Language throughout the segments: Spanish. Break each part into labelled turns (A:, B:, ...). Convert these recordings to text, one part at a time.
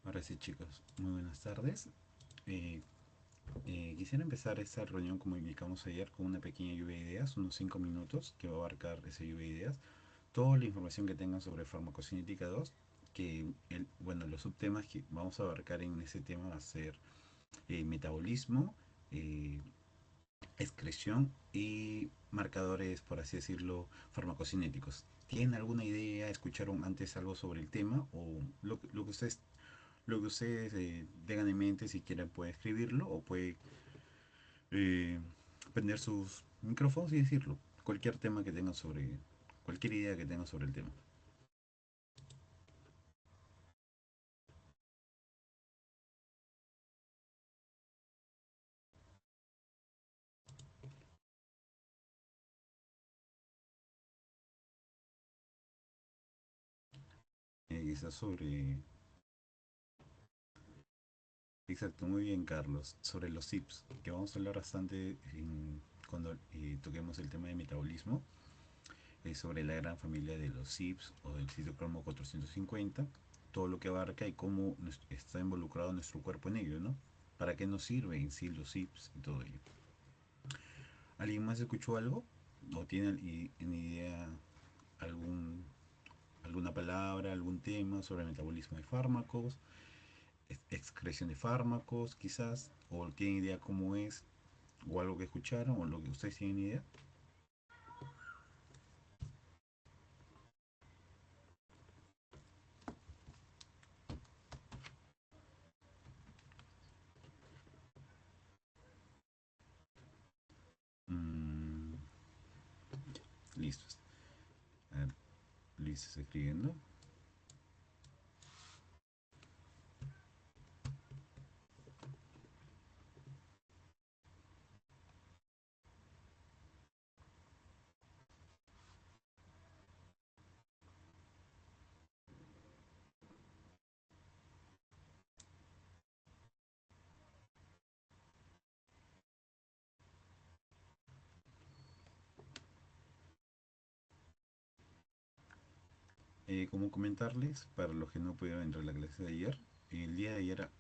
A: Ahora sí, chicos, muy buenas tardes. Eh, Quisiera empezar esta reunión como indicamos ayer con una pequeña lluvia de ideas, unos 5 minutos que va a abarcar esa lluvia de ideas. Toda la información que tengan sobre farmacocinética 2, bueno, los subtemas que vamos a abarcar en ese tema va a ser metabolismo, eh, excreción y marcadores, por así decirlo, farmacocinéticos. ¿Tienen alguna idea? ¿Escucharon antes algo sobre el tema? ¿O lo que ustedes tengan en mente, si quieren puede escribirlo o puede eh, prender sus micrófonos y decirlo? Cualquier tema que tengan sobre, cualquier idea que tengan sobre el tema. Quizás sobre... Exacto, muy bien, Carlos. Sobre los tips, que vamos a hablar bastante cuando toquemos el tema de metabolismo, sobre la gran familia de los CIPS o del citocromo 450, todo lo que abarca y cómo está involucrado nuestro cuerpo en ello, ¿no? ¿Para qué nos sirve en sí los CIPS y todo ello? ¿Alguien más escuchó algo? ¿O tiene en idea algún, alguna palabra, algún tema sobre el metabolismo de fármacos, excreción de fármacos quizás? ¿O tienen idea cómo es? ¿O algo que escucharon? ¿O lo que ustedes tienen idea? Mm, listo. A ver, Luis está escribiendo. Como comentarles, para los que no pudieron entrar a la clase de ayer, el día de ayer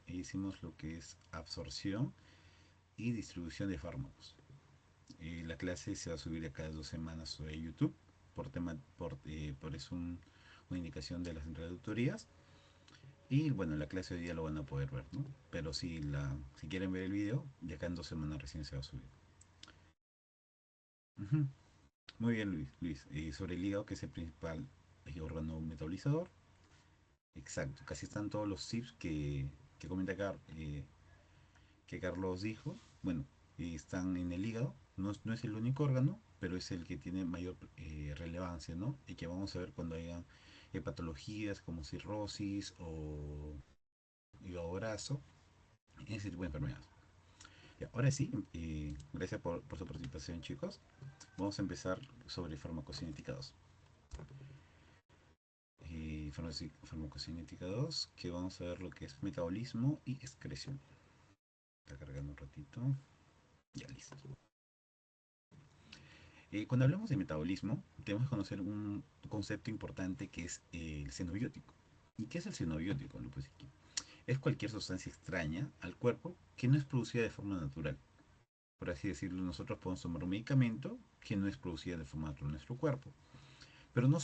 A: hicimos lo que es absorción y distribución de fármacos. La clase se va a subir a cada 2 semanas sobre YouTube, por es una indicación de las introductorías. Y bueno, la clase de hoy día lo van a poder ver, ¿no? Pero si quieren ver el video, de acá en 2 semanas recién se va a subir. Ujú. Muy bien, Luis. Sobre el hígado, que es el principal órgano metabolizador. Exacto, casi están todos los tips que comenta que Carlos dijo. Bueno, están en el hígado. No es el único órgano, pero es el que tiene mayor relevancia, ¿no? Y que vamos a ver cuando hayan patologías como cirrosis o hígado graso, ese tipo de enfermedades. Ya, ahora sí, gracias por su participación, chicos. Vamos a empezar sobre farmacocinética 2. Farmacocinética 2, que vamos a ver lo que es metabolismo y excreción. Está cargando un ratito. Ya listo. Cuando hablamos de metabolismo, tenemos que conocer un concepto importante que es el xenobiótico. ¿Y qué es el xenobiótico? Lo puse aquí. Es cualquier sustancia extraña al cuerpo que no es producida de forma natural. Por así decirlo, nosotros podemos tomar un medicamento que no es producida de forma natural en nuestro cuerpo. Pero no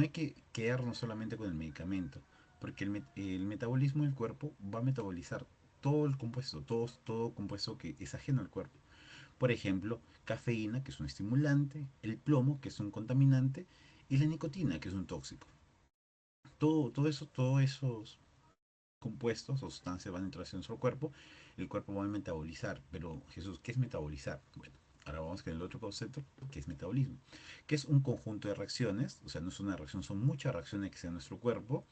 A: hay que quedarnos solamente con el medicamento, porque el metabolismo del cuerpo va a metabolizar todo el compuesto, todo compuesto que es ajeno al cuerpo. Por ejemplo, cafeína, que es un estimulante, el plomo, que es un contaminante, y la nicotina, que es un tóxico. Todos esos compuestos o sustancias van a entrar en nuestro cuerpo, el cuerpo va a metabolizar. Pero Jesús, ¿qué es metabolizar? Bueno, ahora vamos con el otro concepto, que es metabolismo, que es un conjunto de reacciones, o sea, no es una reacción, son muchas reacciones que se dan en nuestro cuerpo,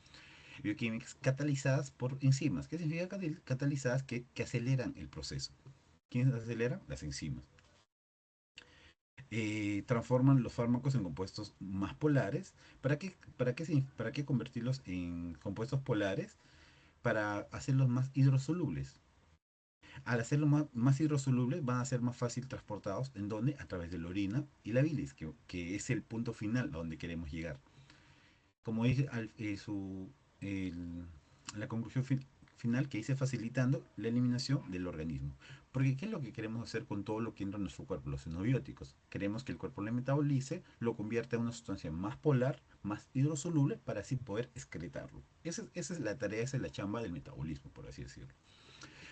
A: bioquímicas catalizadas por enzimas. ¿Qué significa catalizadas? Que aceleran el proceso. ¿Quiénes aceleran? Las enzimas. Transforman los fármacos en compuestos más polares. ¿Para qué convertirlos en compuestos polares? Para hacerlos más hidrosolubles. Al hacerlos más hidrosolubles van a ser más fácil transportados. ¿En dónde? A través de la orina y la bilis, que es el punto final a donde queremos llegar. Como dice el la conclusión final que dice facilitando la eliminación del organismo. Porque ¿qué es lo que queremos hacer con todo lo que entra en nuestro cuerpo? Los xenobióticos. Queremos que el cuerpo lo metabolice, lo convierta en una sustancia más polar, más hidrosoluble, para así poder excretarlo. Esa es la tarea, esa es la chamba del metabolismo, por así decirlo.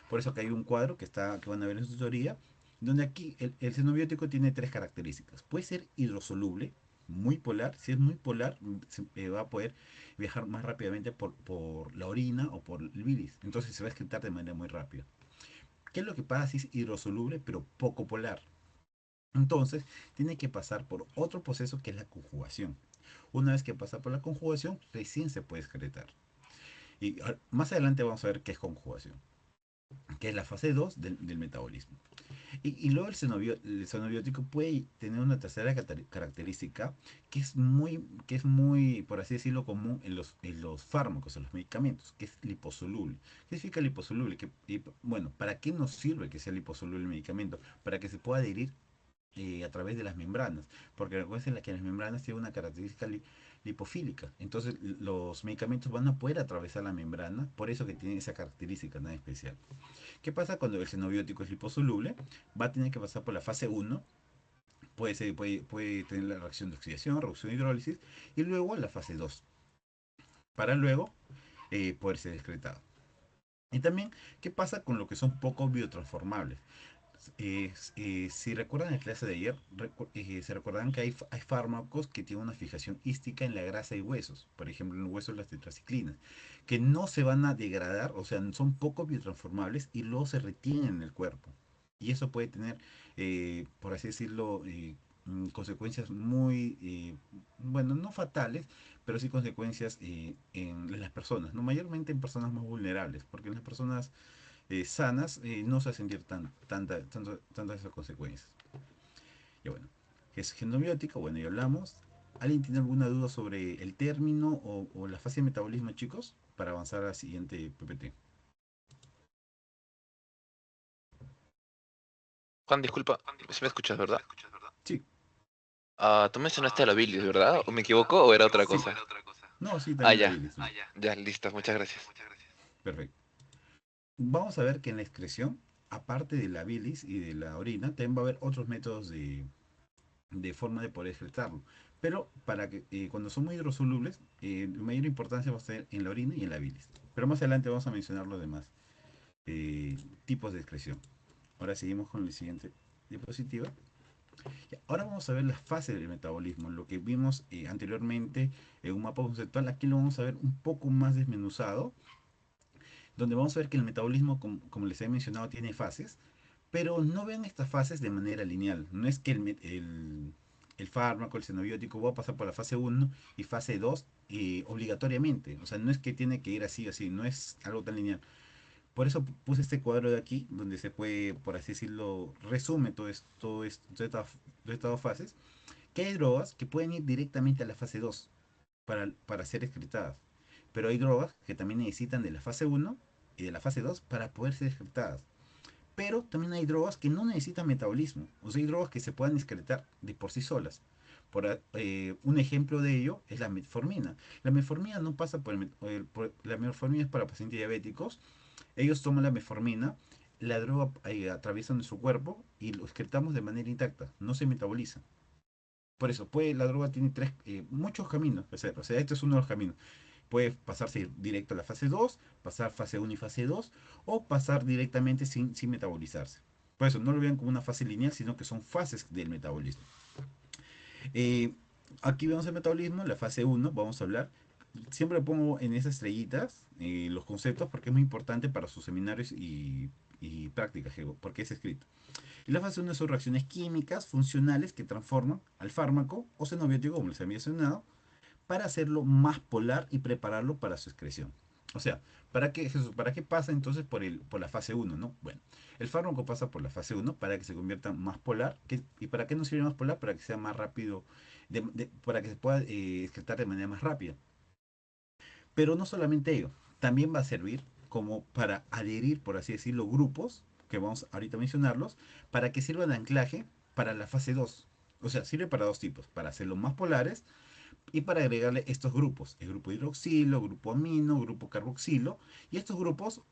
A: Por eso que hay un cuadro que van a ver en su teoría, donde aquí el xenobiótico tiene tres características. Puede ser hidrosoluble, muy polar. Si es muy polar, va a poder viajar más rápidamente por la orina o por el bilis. Entonces se va a excretar de manera muy rápida. ¿Qué es lo que pasa si es hidrosoluble pero poco polar? Entonces tiene que pasar por otro proceso que es la conjugación. Una vez que pasa por la conjugación, recién se puede excretar. Y más adelante vamos a ver qué es conjugación, que es la fase 2 del metabolismo. Y luego el xenobiótico puede tener una tercera característica que es muy, por así decirlo, común en los fármacos, en los medicamentos, que es liposoluble. ¿Qué significa liposoluble? Bueno, ¿para qué nos sirve que sea liposoluble el medicamento? Para que se pueda adherir a través de las membranas, porque recuerden que las membranas tienen una característica lipofílica, entonces los medicamentos van a poder atravesar la membrana, por eso que tienen esa característica tan especial. ¿Qué pasa cuando el xenobiótico es liposoluble? Va a tener que pasar por la fase 1, puede tener la reacción de oxidación, reducción de hidrólisis, y luego la fase 2, para luego poder ser excretado. Y también, ¿qué pasa con lo que son poco biotransformables? Si recuerdan la clase de ayer, se recordarán que hay fármacos que tienen una fijación hística en la grasa y huesos, por ejemplo en los huesos las tetraciclinas, que no se van a degradar, o sea, son poco biotransformables y luego se retienen en el cuerpo. Y eso puede tener, por así decirlo, consecuencias muy, bueno, no fatales, pero sí consecuencias en las personas, ¿no? Mayormente en personas más vulnerables, porque en las personas sanas, no se va a sentir tantas esas consecuencias. Y bueno, es genobiótico, bueno, ya hablamos. ¿Alguien tiene alguna duda sobre el término o la fase de metabolismo, chicos? Para avanzar al siguiente PPT.
B: Juan, disculpa, si me escuchas, ¿verdad?
A: Sí,
B: Tú mencionaste la bilis, ¿verdad? ¿O me equivoco o era otra
A: sí.
B: cosa?
A: No, sí,
B: Ah,
A: también la
B: ya,
A: bilis. Sí.
B: ya, listo, muchas gracias.
A: Perfecto. Vamos a ver que en la excreción, aparte de la bilis y de la orina, también va a haber otros métodos de forma de poder excretarlo. Pero para que cuando son muy hidrosolubles, mayor importancia va a ser en la orina y en la bilis. Pero más adelante vamos a mencionar los demás tipos de excreción. Ahora seguimos con la siguiente diapositiva. Ahora vamos a ver las fases del metabolismo, lo que vimos anteriormente en un mapa conceptual. Aquí lo vamos a ver un poco más desmenuzado, donde vamos a ver que el metabolismo, como les he mencionado, tiene fases, pero no vean estas fases de manera lineal. No es que el fármaco, el xenobiótico, va a pasar por la fase 1 y fase 2 obligatoriamente. O sea, no es que tiene que ir así, así, no es algo tan lineal. Por eso puse este cuadro de aquí, donde se puede, por así decirlo, resume todas estas fases, que hay drogas que pueden ir directamente a la fase 2 para ser excretadas. Pero hay drogas que también necesitan de la fase 1 y de la fase 2 para poder ser excretadas. Pero también hay drogas que no necesitan metabolismo. O sea, hay drogas que se pueden excretar de por sí solas. Un ejemplo de ello es la metformina. La metformina no pasa la metformina es para pacientes diabéticos. Ellos toman la metformina, la droga atraviesa nuestro cuerpo y lo excretamos de manera intacta, no se metaboliza. Por eso, la droga tiene muchos caminos. O sea, este es uno de los caminos. Puede pasarse directo a la fase 2, pasar fase 1 y fase 2, o pasar directamente sin metabolizarse. Por eso, no lo vean como una fase lineal, sino que son fases del metabolismo. Eh, Aquí vemos el metabolismo, la fase 1, vamos a hablar. Siempre pongo en esas estrellitas los conceptos porque es muy importante para sus seminarios y prácticas, porque es escrito. Y la fase 1 son reacciones químicas funcionales que transforman al fármaco o xenobiótico, como les había mencionado, para hacerlo más polar y prepararlo para su excreción. O sea, ¿para qué pasa entonces por la fase 1, ¿no? Bueno, el fármaco pasa por la fase 1 para que se convierta más polar. ¿Y para qué nos sirve más polar? Para que sea más rápido, para que se pueda excretar de manera más rápida. Pero no solamente ello, también va a servir como para adherir, por así decirlo, grupos, que vamos ahorita a mencionarlos, para que sirvan de anclaje para la fase 2. O sea, sirve para dos tipos, para hacerlos más polares, y para agregarle estos grupos, el grupo hidroxilo, grupo amino, grupo carboxilo, y estos grupos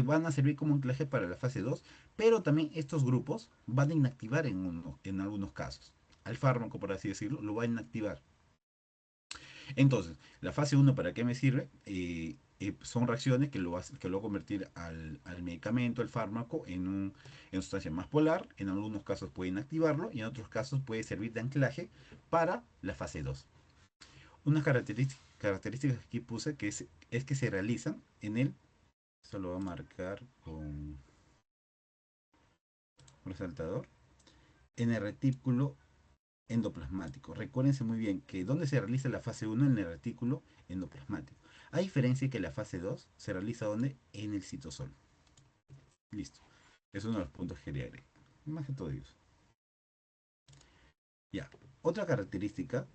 A: van a servir como anclaje para la fase 2, pero también estos grupos van a inactivar en algunos casos. Al fármaco, por así decirlo, lo va a inactivar. Entonces, la fase uno, ¿para qué me sirve? Son reacciones que lo va a convertir al medicamento, al fármaco, en sustancia más polar. En algunos casos puede inactivarlo y en otros casos puede servir de anclaje para la fase 2. Unas características que aquí puse es que se realizan en el, esto lo va a marcar con un resaltador, en el retículo endoplasmático. Recuérdense muy bien que donde se realiza la fase uno, en el retículo endoplasmático. A diferencia que la fase 2 se realiza donde, en el citosol. Listo. Es uno de los puntos que quería agregar. Más que todo ellos. Ya. Otra característica.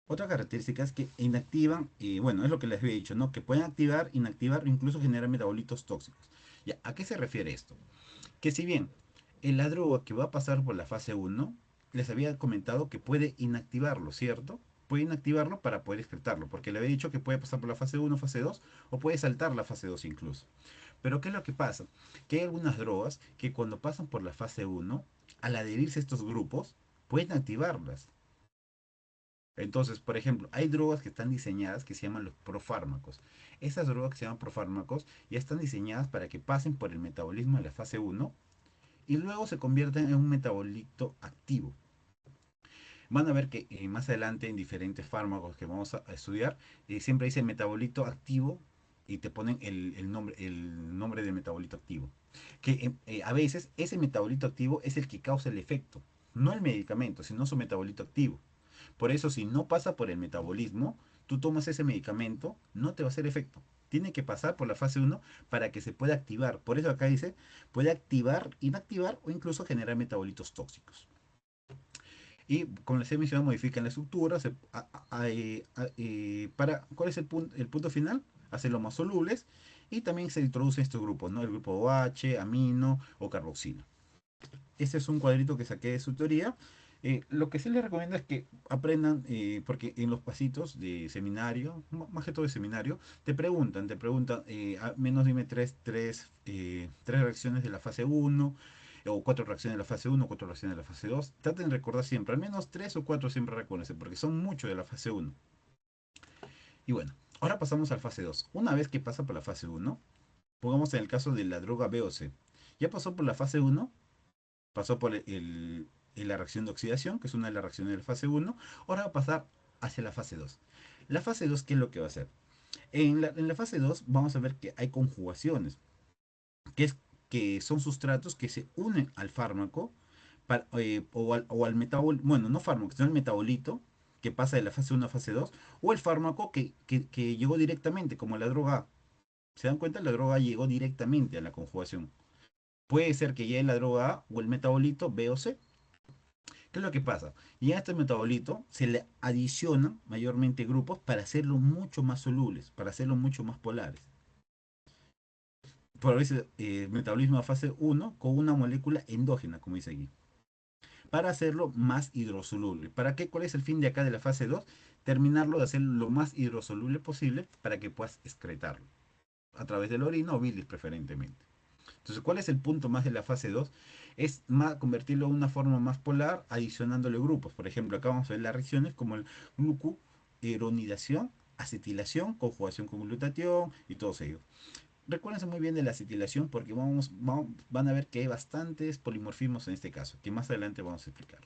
A: Otra característica es que inactivan, y bueno, es lo que les había dicho, ¿no? Que pueden activar, inactivar o incluso generar metabolitos tóxicos. Ya, ¿a qué se refiere esto? Que si bien la droga que va a pasar por la fase uno, les había comentado que puede inactivarlo, ¿cierto? Puede inactivarlo para poder excretarlo, porque le había dicho que puede pasar por la fase uno, fase 2, o puede saltar la fase 2 incluso. Pero ¿qué es lo que pasa? Que hay algunas drogas que cuando pasan por la fase uno, al adherirse a estos grupos, pueden activarlas. Entonces, por ejemplo, hay drogas que están diseñadas que se llaman los profármacos. Esas drogas que se llaman profármacos ya están diseñadas para que pasen por el metabolismo de la fase uno y luego se convierten en un metabolito activo. Van a ver que más adelante en diferentes fármacos que vamos a estudiar, siempre dice metabolito activo y te ponen el nombre del metabolito activo. Que a veces ese metabolito activo es el que causa el efecto, no el medicamento, sino su metabolito activo. Por eso, si no pasa por el metabolismo, tú tomas ese medicamento, no te va a hacer efecto. Tiene que pasar por la fase uno para que se pueda activar. Por eso acá dice, puede activar, inactivar o incluso generar metabolitos tóxicos. Y como les he mencionado, modifican la estructura. ¿Cuál es el punto final? Hacerlo más solubles. Y también se introducen estos grupos, ¿no? El grupo OH, amino o carboxilo. Este es un cuadrito que saqué de su teoría. Lo que sí les recomiendo es que aprendan, porque en los pasitos de seminario, más que todo de seminario, te preguntan, al menos dime tres reacciones de la fase uno o cuatro reacciones de la fase uno, cuatro reacciones de la fase 2. Traten de recordar siempre, al menos tres o cuatro siempre recuerden, porque son muchos de la fase uno. Y bueno, ahora pasamos a la fase 2. Una vez que pasa por la fase uno, pongamos en el caso de la droga BOC. Ya pasó por la fase uno, pasó por la reacción de oxidación, que es una de las reacciones de la fase uno. Ahora va a pasar hacia la fase 2. La fase 2, ¿qué es lo que va a hacer? En la fase 2 vamos a ver que hay conjugaciones, que son sustratos que se unen al fármaco o al metabolito, bueno, no fármaco, sino el metabolito que pasa de la fase uno a fase 2, o el fármaco que llegó directamente, como la droga A. ¿Se dan cuenta? La droga A llegó directamente a la conjugación. Puede ser que llegue la droga A o el metabolito B o C. ¿Qué es lo que pasa? Y a este metabolito se le adicionan mayormente grupos para hacerlo mucho más solubles, para hacerlo mucho más polares. Por veces, metabolismo de fase uno con una molécula endógena, como dice aquí, para hacerlo más hidrosoluble. ¿Para qué? ¿Cuál es el fin de acá de la fase 2? Terminarlo de hacerlo lo más hidrosoluble posible para que puedas excretarlo a través de la orina o bilis preferentemente. Entonces, ¿cuál es el punto más de la fase 2? Es convertirlo en una forma más polar adicionándole grupos. Por ejemplo, acá vamos a ver las reacciones como el glucuronidasión, acetilación, conjugación con glutatión y todos ellos. Recuérdense muy bien de la acetilación porque van a ver que hay bastantes polimorfismos en este caso, que más adelante vamos a explicar.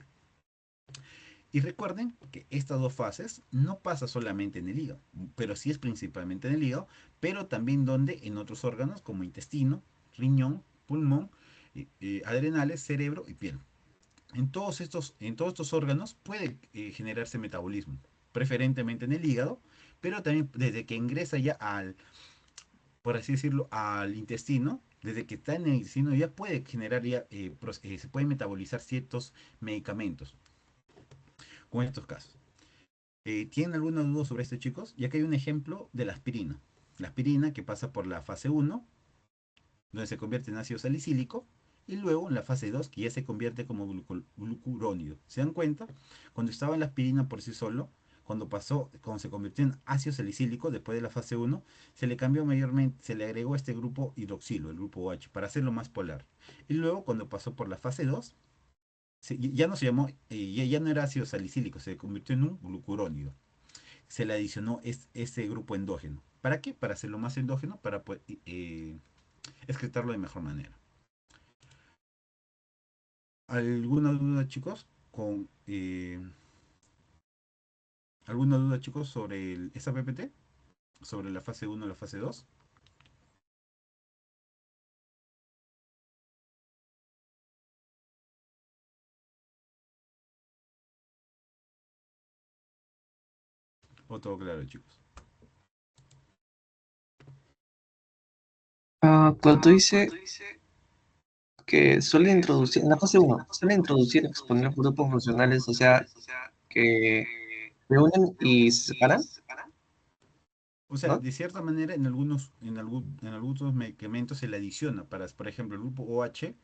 A: Y recuerden que estas dos fases no pasa solamente en el hígado, pero sí es principalmente en el hígado, pero también donde en otros órganos como intestino, riñón, pulmón, adrenales, cerebro y piel. En todos estos órganos puede generarse metabolismo, preferentemente en el hígado, pero también desde que ingresa ya por así decirlo, al intestino, desde que está en el intestino ya puede generar se pueden metabolizar ciertos medicamentos, con estos casos. ¿Tienen alguna duda sobre esto, chicos? Ya que hay un ejemplo de la aspirina. La aspirina que pasa por la fase uno, donde se convierte en ácido salicílico, y luego en la fase 2 que ya se convierte como glucurónido. ¿Se dan cuenta? Cuando estaba en la aspirina por sí solo, cuando se convirtió en ácido salicílico después de la fase uno, se le cambió mayormente, se le agregó este grupo hidroxilo, el grupo OH, para hacerlo más polar. Y luego cuando pasó por la fase 2 ya no se llamó, ya no era ácido salicílico, se convirtió en un glucurónido. Se le adicionó ese grupo endógeno. ¿Para qué? Para hacerlo más endógeno, para poder excretarlo de mejor manera. ¿Alguna duda, chicos? ¿Alguna duda, chicos, sobre esa PPT? ¿Sobre la fase uno y la fase 2? ¿O todo claro, chicos?
C: Cuando dice que suele introducir, en la fase uno suele introducir, exponer grupos funcionales, o sea, que se unen y se separan,
A: O sea,
C: ¿no?
A: de cierta manera, en algunos medicamentos se le adiciona para, por ejemplo, el grupo OH,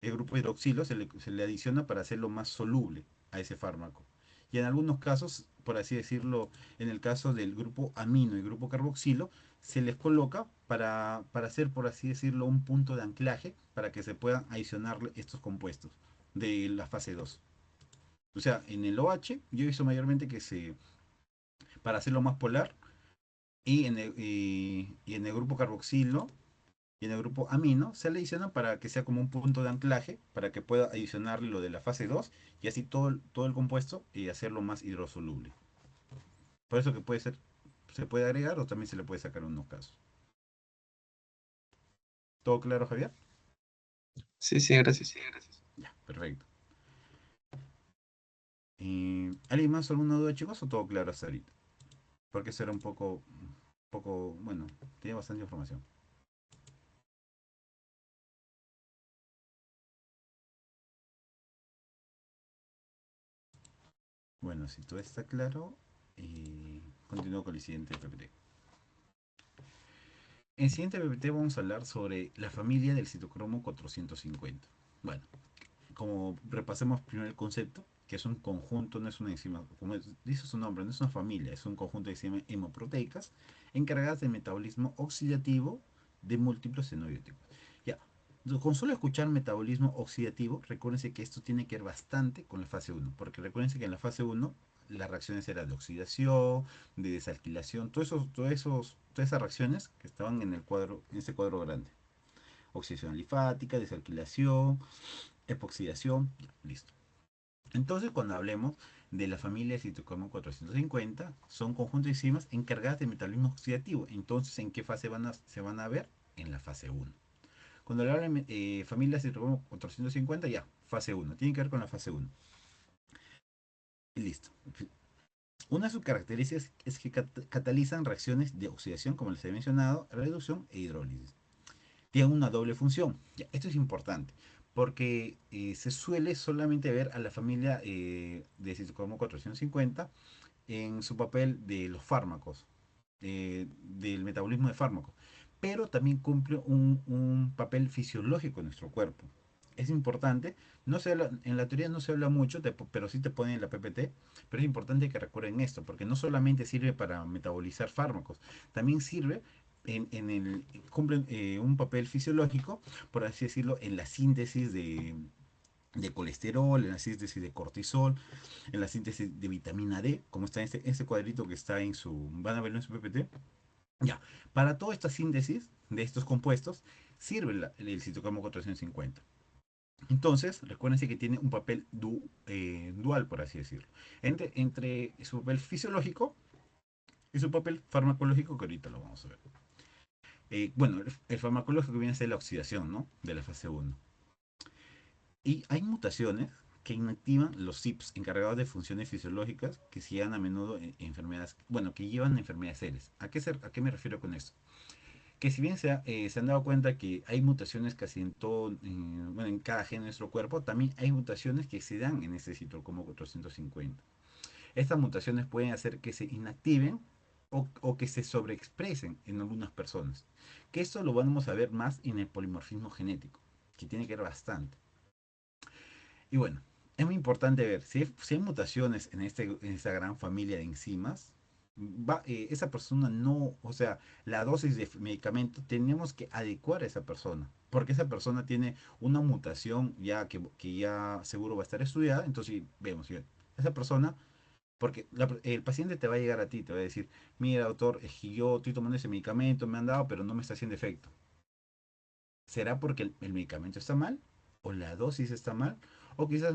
A: el grupo hidroxilo, se le adiciona para hacerlo más soluble a ese fármaco. Y en algunos casos, por así decirlo, en el caso del grupo amino y grupo carboxilo, se les coloca para hacer, por así decirlo, un punto de anclaje para que se puedan adicionar estos compuestos de la fase 2. O sea, en el OH, yo he visto mayormente para hacerlo más polar, y en el grupo carboxilo y en el grupo amino se le adiciona para que sea como un punto de anclaje, para que pueda adicionarle lo de la fase 2 y así todo el compuesto y hacerlo más hidrosoluble. Por eso que se puede agregar o también se le puede sacar en unos casos. ¿Todo claro, Javier?
C: Sí, sí, gracias.
A: Ya, perfecto. ¿Alguien más alguna duda, chicos, o todo claro hasta ahorita? Porque eso era bueno, tiene bastante información. Bueno, si todo está claro, continúo con el siguiente PPT. En el siguiente PPT vamos a hablar sobre la familia del citocromo 450. Bueno, como repasemos primero el concepto, que es un conjunto, no es una enzima, como dice su nombre, no es una familia, es un conjunto de enzimas hemoproteicas encargadas del metabolismo oxidativo de múltiples xenobióticos. Ya, con solo escuchar metabolismo oxidativo, recuérdense que esto tiene que ver bastante con la fase uno, porque recuérdense que en la fase uno las reacciones eran de oxidación, de desalquilación, todas esas reacciones que estaban en el cuadro, en ese cuadro grande. Oxidación alifática, desalquilación, epoxidación, ya, listo. Entonces, cuando hablemos de la familia de citocromo 450, son conjuntos de enzimas encargadas de metabolismo oxidativo. Entonces, ¿en qué fase se van a ver? En la fase uno. Cuando le hablan de familia de citocromo 450, ya, fase uno. Tiene que ver con la fase uno. Y listo. Una de sus características es que catalizan reacciones de oxidación, como les he mencionado, reducción e hidrólisis. Tienen una doble función. Ya, esto es importante, porque se suele solamente ver a la familia de citocromo 450 en su papel de los fármacos, del metabolismo de fármacos, pero también cumple un papel fisiológico en nuestro cuerpo. Es importante, en la teoría no se habla mucho, pero sí te ponen en la PPT, pero es importante que recuerden esto, porque no solamente sirve para metabolizar fármacos, también sirve cumple un papel fisiológico, por así decirlo, en la síntesis de colesterol, en la síntesis de cortisol, en la síntesis de vitamina D, como está en ese cuadrito que está van a verlo en su PPT. Ya, para toda esta síntesis de estos compuestos sirve el citocromo 450. Entonces, recuérdense que tiene un papel dual, por así decirlo, entre su papel fisiológico y su papel farmacológico, que ahorita lo vamos a ver. Bueno, el farmacológico viene a ser la oxidación, ¿no? De la fase uno. Y hay mutaciones que inactivan los CIPs encargados de funciones fisiológicas que se llevan a menudo enfermedades, bueno, que llevan a enfermedades serias. ¿A qué me refiero con esto? Que si bien se han dado cuenta que hay mutaciones casi en todo, bueno, en cada gen de nuestro cuerpo, también hay mutaciones que se dan en este citocromo 450. Estas mutaciones pueden hacer que se inactiven o que se sobreexpresen en algunas personas. Que esto lo vamos a ver más en el polimorfismo genético. que tiene que ver bastante. Y bueno, es muy importante ver si hay mutaciones en esta gran familia de enzimas. Esa persona no, o sea, la dosis de medicamento tenemos que adecuar a esa persona, porque esa persona tiene una mutación ya que ya seguro va a estar estudiada. Entonces vemos, ¿sí? Esa persona, porque el paciente te va a llegar a ti, te va a decir, mira doctor, es que yo estoy tomando ese medicamento, me han dado, pero no me está haciendo efecto. ¿Será porque el medicamento está mal? ¿O la dosis está mal? ¿O quizás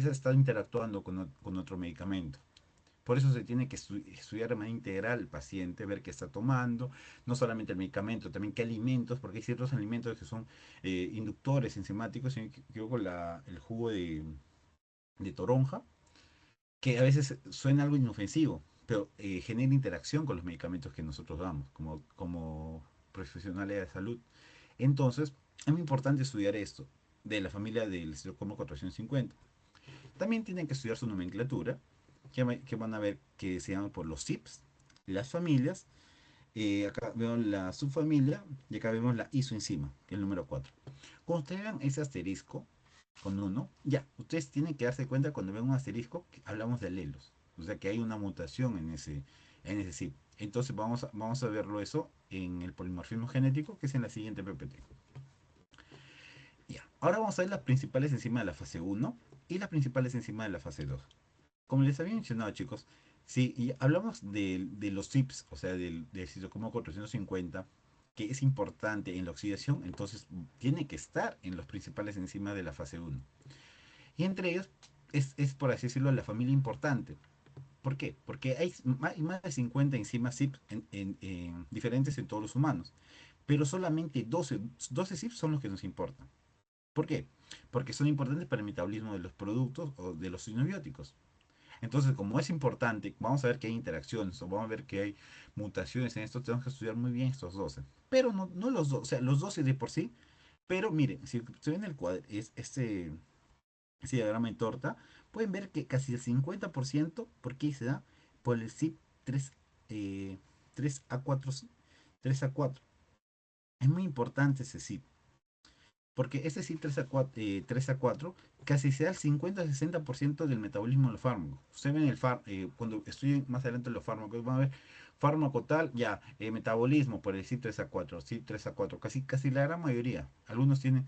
A: está interactuando con otro medicamento? Por eso se tiene que estudiar de manera integral el paciente, ver qué está tomando, no solamente el medicamento, también qué alimentos, porque hay ciertos alimentos que son inductores enzimáticos. Si no me equivoco, el jugo de toronja, que a veces suena algo inofensivo, pero genera interacción con los medicamentos que nosotros damos como profesionales de salud. Entonces, es muy importante estudiar esto de la familia del Pseudomonas 450. También tienen que estudiar su nomenclatura, que van a ver que se llaman por los SIPs, las familias. Acá vemos la subfamilia y acá vemos la isoenzima, que es el número 4. Cuando ustedes vean ese asterisco con uno, ya, ustedes tienen que darse cuenta cuando ven un asterisco que hablamos de alelos. O sea que hay una mutación en ese SIP. Entonces vamos a verlo eso en el polimorfismo genético, que es en la siguiente PPT. Ya. Ahora vamos a ver las principales enzimas de la fase 1 y las principales enzimas de la fase 2. Como les había mencionado, chicos, si hablamos de los CIPs, o sea, del citocromo 450, que es importante en la oxidación, entonces tiene que estar en los principales enzimas de la fase 1. Y entre ellos es, por así decirlo, la familia importante. ¿Por qué? Porque hay más de 50 enzimas CIP diferentes en todos los humanos, pero solamente 12 CIP son los que nos importan. ¿Por qué? Porque son importantes para el metabolismo de los productos o de los sinobióticos. Entonces, como es importante, vamos a ver que hay interacciones o vamos a ver que hay mutaciones en esto, tenemos que estudiar muy bien estos 12. Pero no los 12, o sea, los 12 de por sí. Pero miren, si se ven el cuadro, este diagrama en torta, pueden ver que casi el 50%, ¿por qué se da? Por el CIP 3, 3A4, 3A4. Es muy importante ese CIP. Porque ese CIP 3A4 casi se da el 50-60% del metabolismo de los fármacos. Ustedes ven cuando estudien más adelante los fármacos, van a ver fármaco tal, ya, metabolismo por el CIP 3A4, CIP 3A4, casi la gran mayoría. Algunos tienen,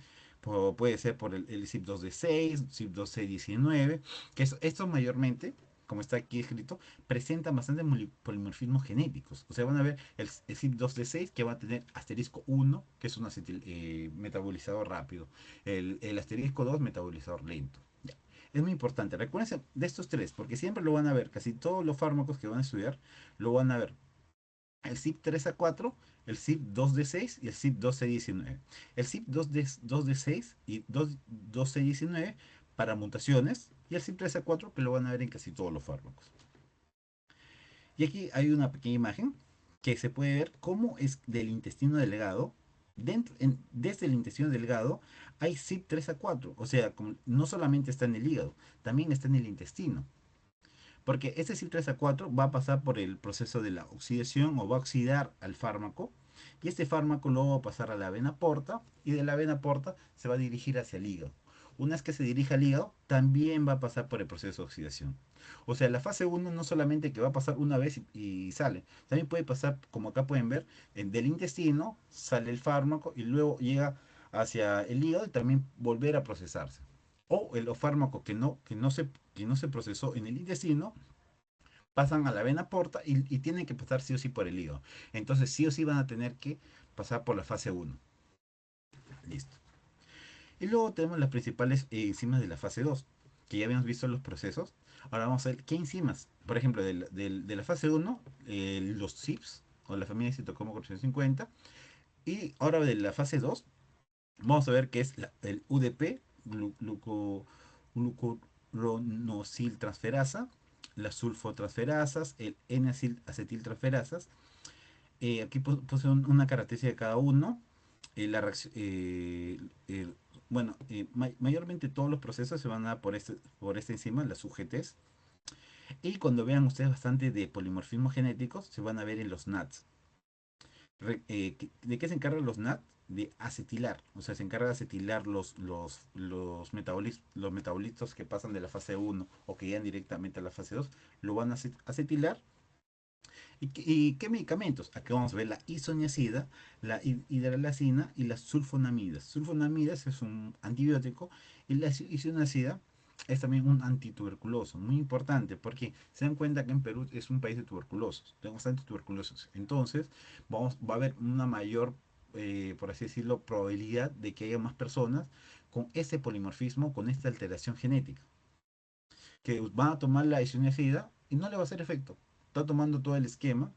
A: puede ser por el CIP 2D6, CIP 2C19, que estos mayormente, como está aquí escrito, presentan bastante polimorfismos genéticos. O sea, van a ver el CYP2D6 que va a tener asterisco 1, que es un metabolizador rápido. El asterisco 2, metabolizador lento. Ya. Es muy importante. Recuérdense de estos tres, porque siempre lo van a ver. Casi todos los fármacos que van a estudiar lo van a ver. El CYP3A4, el CYP2D6 y el CYP2C19. El CYP2D6 y 2C19 para mutaciones, y el CYP3A4 que lo van a ver en casi todos los fármacos. Y aquí hay una pequeña imagen que se puede ver cómo es del intestino delgado. Desde el intestino delgado hay CYP3A4. O sea, no solamente está en el hígado, también está en el intestino. Porque ese CYP3A4 va a pasar por el proceso de la oxidación o va a oxidar al fármaco. Y este fármaco luego va a pasar a la vena porta y de la vena porta se va a dirigir hacia el hígado. Una vez que se dirige al hígado, también va a pasar por el proceso de oxidación. O sea, la fase 1 no solamente que va a pasar una vez y sale, también puede pasar, como acá pueden ver, del intestino sale el fármaco y luego llega hacia el hígado y también volver a procesarse. O el fármaco que no se procesó en el intestino pasan a la vena porta y tienen que pasar sí o sí por el hígado. Entonces sí o sí van a tener que pasar por la fase 1. Listo. Y luego tenemos las principales enzimas de la fase 2, que ya habíamos visto los procesos. Ahora vamos a ver qué enzimas. Por ejemplo, de la fase 1, los CYPs, o la familia de citocromo 450. Y ahora de la fase 2, vamos a ver qué es el UDP, glucuronosiltransferasa, las sulfotransferasas, el N-acetiltransferasas. Aquí puse una característica de cada uno. La reacción, bueno, mayormente todos los procesos se van a dar por esta enzima, las UGTs. Y cuando vean ustedes bastante de polimorfismos genéticos, se van a ver en los NATs. ¿De qué se encargan los NAT? de acetilar, o sea, se encarga de acetilar los metabolitos que pasan de la fase uno o que llegan directamente a la fase 2 lo van a acetilar. ¿Y qué medicamentos? Aquí vamos a ver la isoniazida, la hidralazina y las sulfonamidas. Sulfonamidas es un antibiótico y la isoniazida es también un antituberculoso, muy importante, porque se dan cuenta que en Perú es un país de tuberculosos, tenemos bastantes tuberculosos. Entonces, va a haber una mayor, por así decirlo, probabilidad de que haya más personas con este polimorfismo, con esta alteración genética, que van a tomar la isoniazida y no le va a hacer efecto. Está tomando todo el esquema,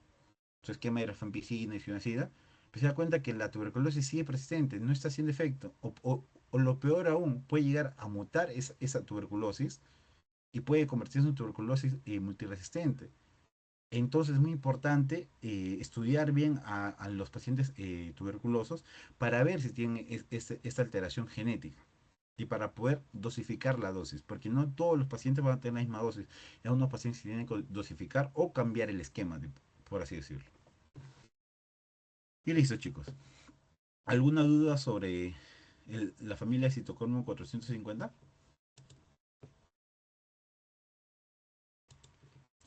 A: su esquema de rifampicina y isoniazida, pero se da cuenta que la tuberculosis sigue persistente, no está haciendo efecto, o lo peor aún, puede llegar a mutar esa tuberculosis y puede convertirse en tuberculosis multiresistente. Entonces es muy importante estudiar bien a los pacientes tuberculosos para ver si tienen esta alteración genética y para poder dosificar la dosis, porque no todos los pacientes van a tener la misma dosis. Hay unos pacientes que tienen que dosificar o cambiar el esquema, por así decirlo. Y listo, chicos. ¿Alguna duda sobre la familia de citocromo 450?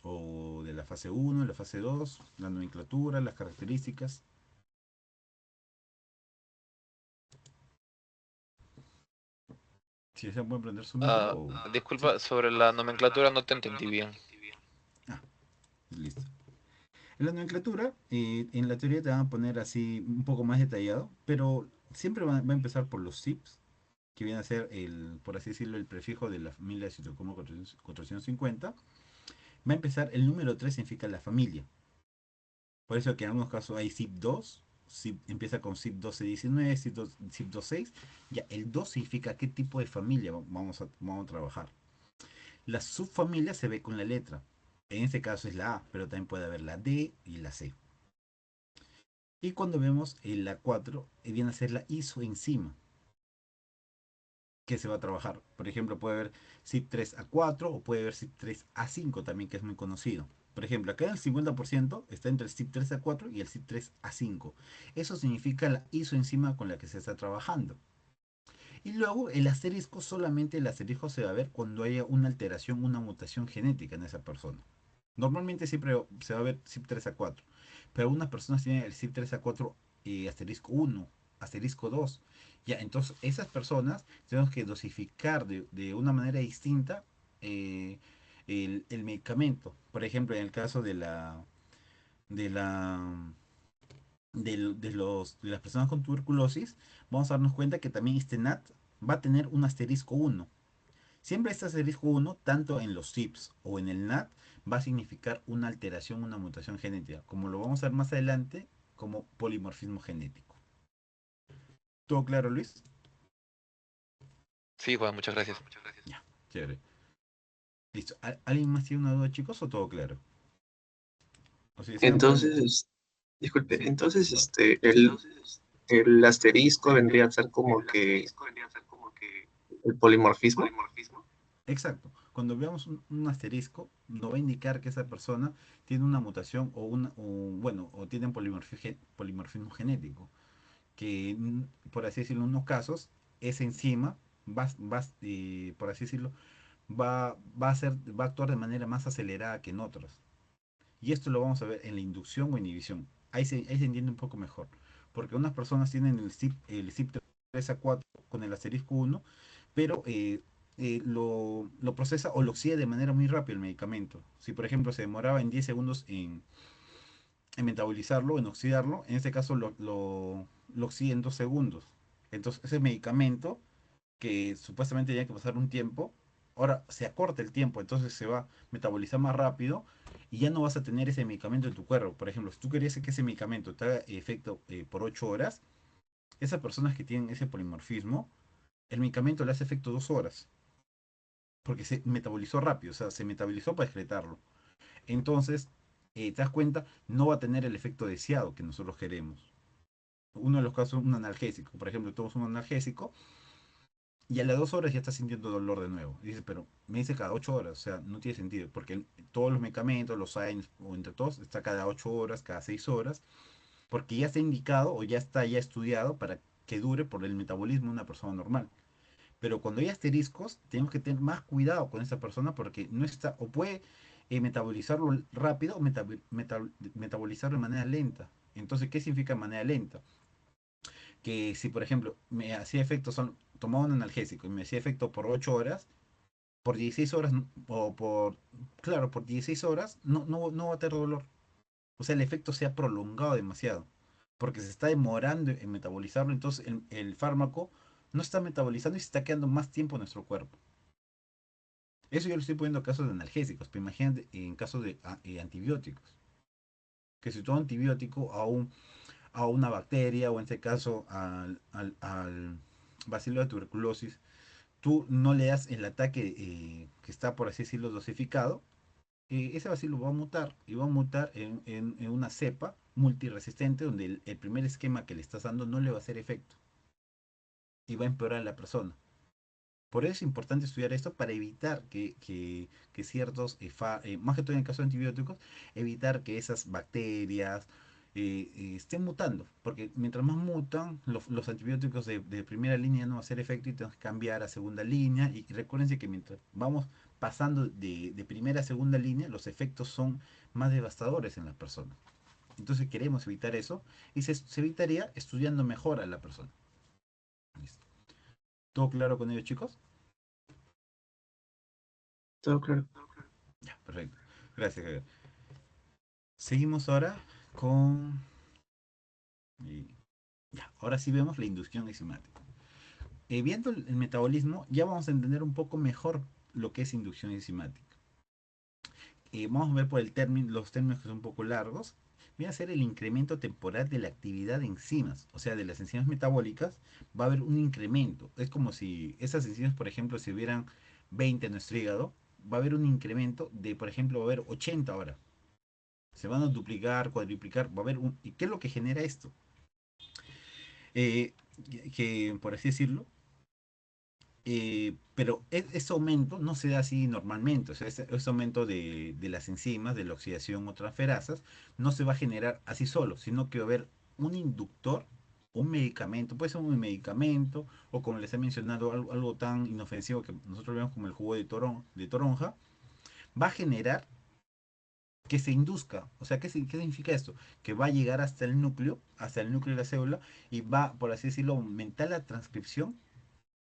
A: ¿O de la fase uno, la fase 2, la nomenclatura, las características? Si desean pueden prender su micro
B: Ah,
A: o... Sí.
B: disculpa, sobre la nomenclatura no te entendí bien.
A: Ah, listo. En la nomenclatura, en la teoría te van a poner así un poco más detallado, pero siempre va a empezar por los CIPs, que viene a ser el, por así decirlo, el prefijo de la familia de citocromo 450. Va a empezar, el número 3 significa la familia. Por eso que en algunos casos hay CIP2, empieza con CIP1219, CIP26. Ya, el 2 significa qué tipo de familia vamos a trabajar. La subfamilia se ve con la letra. En este caso es la A, pero también puede haber la D y la C. Y cuando vemos la 4, viene a ser la isoenzima que se va a trabajar. Por ejemplo, puede haber CYP3A4 o puede haber CYP3A5 también, que es muy conocido. Por ejemplo, acá el 50% está entre el CYP3A4 y el CYP3A5. Eso significa la isoenzima con la que se está trabajando. Y luego el asterisco, solamente el asterisco se va a ver cuando haya una alteración, una mutación genética en esa persona. Normalmente siempre se va a ver CYP3A4, pero algunas personas tienen el CYP3A4 asterisco 1, asterisco 2. Ya, entonces esas personas tenemos que dosificar de una manera distinta eh, el medicamento. Por ejemplo, en el caso de la de las personas con tuberculosis, vamos a darnos cuenta que también este NAT va a tener un asterisco 1. Siempre este asterisco 1, tanto en los CIPS o en el NAT, va a significar una alteración, una mutación genética, como lo vamos a ver más adelante, como polimorfismo genético. ¿Todo claro, Luis?
B: Sí, Juan, muchas gracias.
A: Ya, chévere. Listo. ¿Alguien más tiene una duda, chicos, o todo claro? O si desean, pueden...
C: Entonces, disculpe,
A: Sí,
C: entonces
A: va.
C: el asterisco vendría a ser como que el polimorfismo.
A: Exacto. Cuando veamos un asterisco, nos va a indicar que esa persona tiene una mutación bueno, o tiene un polimorfismo genético. Que, por así decirlo, en unos casos, esa enzima por así decirlo, va a actuar de manera más acelerada que en otros. Y esto lo vamos a ver en la inducción o inhibición. Ahí se entiende un poco mejor. Porque unas personas tienen el CYP 3A4 con el asterisco 1, pero lo procesa o lo oxida de manera muy rápida el medicamento. Si por ejemplo se demoraba en 10 segundos en metabolizarlo, en oxidarlo, en este caso lo oxida en 2 segundos. Entonces ese medicamento que supuestamente tenía que pasar un tiempo, ahora se acorta el tiempo, entonces se va a metabolizar más rápido y ya no vas a tener ese medicamento en tu cuerpo. Por ejemplo, si tú querías que ese medicamento te haga efecto por 8 horas, esas personas que tienen ese polimorfismo, el medicamento le hace efecto 2 horas, porque se metabolizó rápido, o sea, se metabolizó para excretarlo. Entonces, te das cuenta, no va a tener el efecto deseado que nosotros queremos. Uno de los casos, un analgésico. Por ejemplo, tomas un analgésico y a las 2 horas ya estás sintiendo dolor de nuevo. Y dices, pero me dice cada 8 horas, o sea, no tiene sentido, porque todos los medicamentos, los SAINs, o entre todos, está cada 8 horas, cada 6 horas, porque ya está indicado o ya está ya estudiado para que dure por el metabolismo de una persona normal. Pero cuando hay asteriscos, tenemos que tener más cuidado con esa persona porque no está, o puede metabolizarlo rápido o metabolizarlo de manera lenta. Entonces, ¿qué significa manera lenta? Que si, por ejemplo, me hacía efecto, tomaba un analgésico y me hacía efecto por 8 horas, por 16 horas, o por, claro, por 16 horas, no va a tener dolor. O sea, el efecto se ha prolongado demasiado, porque se está demorando en metabolizarlo, entonces el fármaco no está metabolizando y se está quedando más tiempo en nuestro cuerpo. Eso yo lo estoy poniendo en casos de analgésicos, pero imagínate en casos de antibióticos, que si todo antibiótico a una bacteria o en este caso al bacilo de tuberculosis, tú no le das el ataque que está, por así decirlo, dosificado, ese bacilo va a mutar y va a mutar en una cepa multiresistente donde el primer esquema que le estás dando no le va a hacer efecto y va a empeorar a la persona. Por eso es importante estudiar esto para evitar que ciertos, más que todo en el caso de antibióticos, evitar que esas bacterias estén mutando. Porque mientras más mutan, los antibióticos de primera línea no van a hacer efecto y tenemos que cambiar a segunda línea. Y recuérdense que mientras vamos pasando de primera a segunda línea, los efectos son más devastadores en las personas. Entonces queremos evitar eso y se evitaría estudiando mejor a la persona. ¿Listo? ¿Todo claro con ello, chicos?
C: Todo claro.
A: Ya, perfecto. Gracias, Javier. Seguimos ahora con... eh, ya, ahora sí vemos la inducción enzimática. Viendo el metabolismo, ya vamos a entender un poco mejor lo que es inducción enzimática. Vamos a ver por los términos que son un poco largos. Viene a ser el incremento temporal de la actividad de enzimas, o sea, de las enzimas metabólicas, va a haber un incremento. Es como si esas enzimas, por ejemplo, si hubieran 20 en nuestro hígado, va a haber un incremento de, por ejemplo, va a haber 80 ahora. Se van a duplicar, cuadruplicar, va a haber un... ¿Y qué es lo que genera esto? Eh, que, por así decirlo, pero ese aumento no se da así normalmente, o sea, ese aumento de las enzimas, de la oxidación o transferasas, no se va a generar así solo, sino que va a haber un inductor, un medicamento, puede ser un medicamento, o como les he mencionado, algo tan inofensivo que nosotros vemos como el jugo de toronja, va a generar que se induzca. O sea, ¿qué significa esto? Que va a llegar hasta el núcleo de la célula, y va, por así decirlo, aumentar la transcripción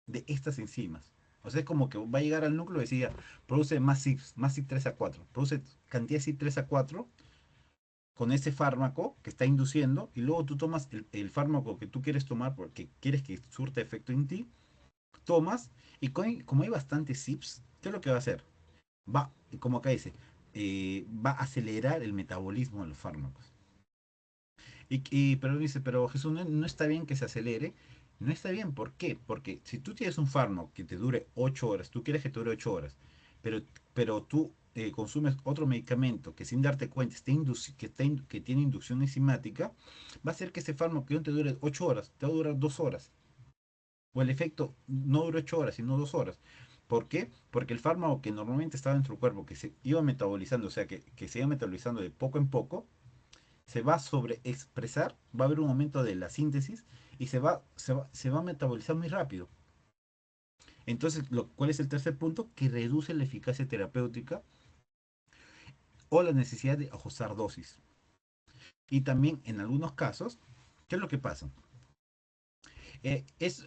A: de estas enzimas. O sea, es como que va a llegar al núcleo y decía, produce más CYP 3A4, produce cantidad de CYP 3A4 con ese fármaco que está induciendo, y luego tú tomas el fármaco que tú quieres tomar porque quieres que surta efecto en ti, tomas, y como hay bastantes CYPs, ¿qué es lo que va a hacer? Va, como acá dice, va a acelerar el metabolismo de los fármacos. Pero dice, pero Jesús, no está bien que se acelere. No está bien, ¿por qué? Porque si tú tienes un fármaco que te dure 8 horas, tú quieres que te dure 8 horas, pero, pero tú consumes otro medicamento que sin darte cuenta que tiene inducción enzimática, va a hacer que ese fármaco que no te dure 8 horas, te va a durar 2 horas. O el efecto no dura 8 horas, sino 2 horas. ¿Por qué? Porque el fármaco que normalmente estaba en tu cuerpo, que se iba metabolizando, o sea, que se iba metabolizando de poco en poco, se va a sobreexpresar, va a haber un aumento de la síntesis y se va a metabolizar muy rápido. Entonces, ¿cuál es el tercer punto? Que reduce la eficacia terapéutica o la necesidad de ajustar dosis. Y también en algunos casos, ¿qué es lo que pasa?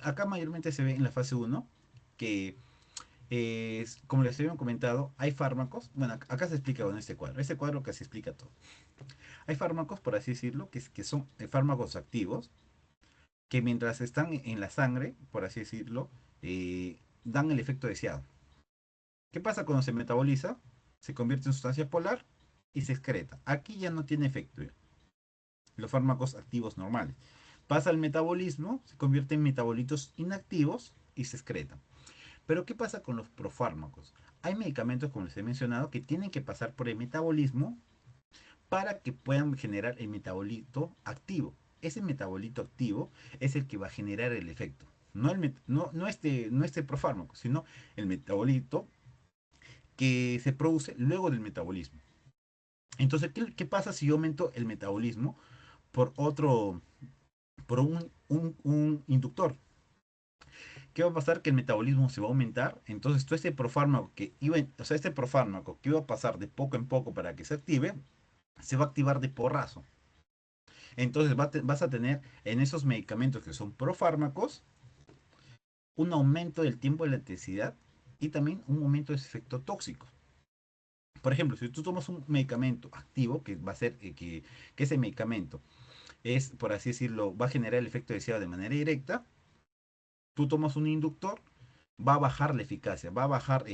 A: Acá mayormente se ve en la fase uno que, como les había comentado, hay fármacos, bueno, acá se explica en este cuadro que se explica todo. Hay fármacos, por así decirlo, que son fármacos activos, que mientras están en la sangre, por así decirlo, dan el efecto deseado. ¿Qué pasa cuando se metaboliza? Se convierte en sustancia polar y se excreta. Aquí ya no tiene efecto los fármacos activos normales. Pasa al metabolismo, se convierte en metabolitos inactivos y se excretan. Pero ¿qué pasa con los profármacos? Hay medicamentos, como les he mencionado, que tienen que pasar por el metabolismo para que puedan generar el metabolito activo. Ese metabolito activo es el que va a generar el efecto. No este profármaco, sino el metabolito que se produce luego del metabolismo. Entonces, ¿qué pasa si yo aumento el metabolismo por otro? por un inductor. ¿Qué va a pasar? Que el metabolismo se va a aumentar. Entonces, todo este profármaco que iba, o sea, este profármaco que iba a pasar de poco en poco para que se active, se va a activar de porrazo. Entonces, vas a tener en esos medicamentos que son profármacos un aumento del tiempo de la intensidad y también un aumento de ese efecto tóxico. Por ejemplo, si tú tomas un medicamento activo, que va a ser que ese medicamento es, por así decirlo, va a generar el efecto deseado de manera directa, tú tomas un inductor, va a bajar la eficacia, va a bajar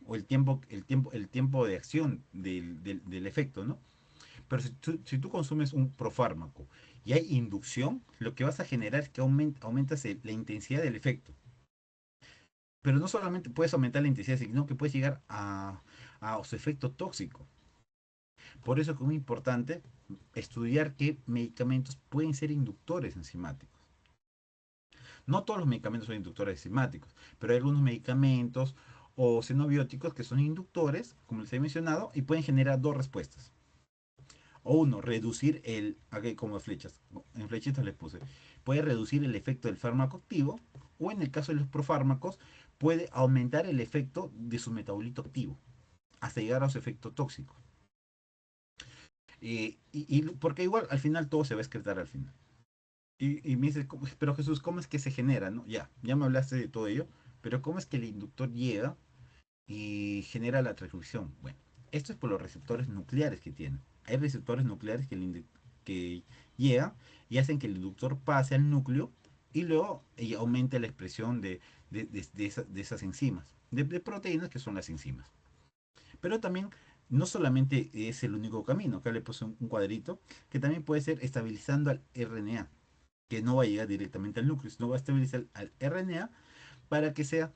A: o el tiempo de acción del efecto, ¿no? Pero si tú consumes un profármaco y hay inducción, lo que vas a generar es que aumentas la intensidad del efecto. Pero no solamente puedes aumentar la intensidad, sino que puedes llegar a su efecto tóxico. Por eso es muy importante estudiar qué medicamentos pueden ser inductores enzimáticos. No todos los medicamentos son inductores enzimáticos, pero hay algunos medicamentos o xenobióticos que son inductores, como les he mencionado, y pueden generar dos respuestas. O uno, reducir aquí como flechas, en flechitas les puse, puede reducir el efecto del fármaco activo, o en el caso de los profármacos, puede aumentar el efecto de su metabolito activo, hasta llegar a su efecto tóxico. Porque igual al final todo se va a excretar al final. Y me dice, pero Jesús, ¿cómo es que se genera? ¿No? Ya me hablaste de todo ello, pero ¿cómo es que el inductor llega y genera la transcripción? Bueno, esto es por los receptores nucleares que tiene. Hay receptores nucleares que llegan y hacen que el inductor pase al núcleo y luego aumente la expresión de esas enzimas, de proteínas que son las enzimas. Pero también no solamente es el único camino, acá le puse un cuadrito, que también puede ser estabilizando al RNA, que no va a llegar directamente al núcleo, sino va a estabilizar al RNA para que siga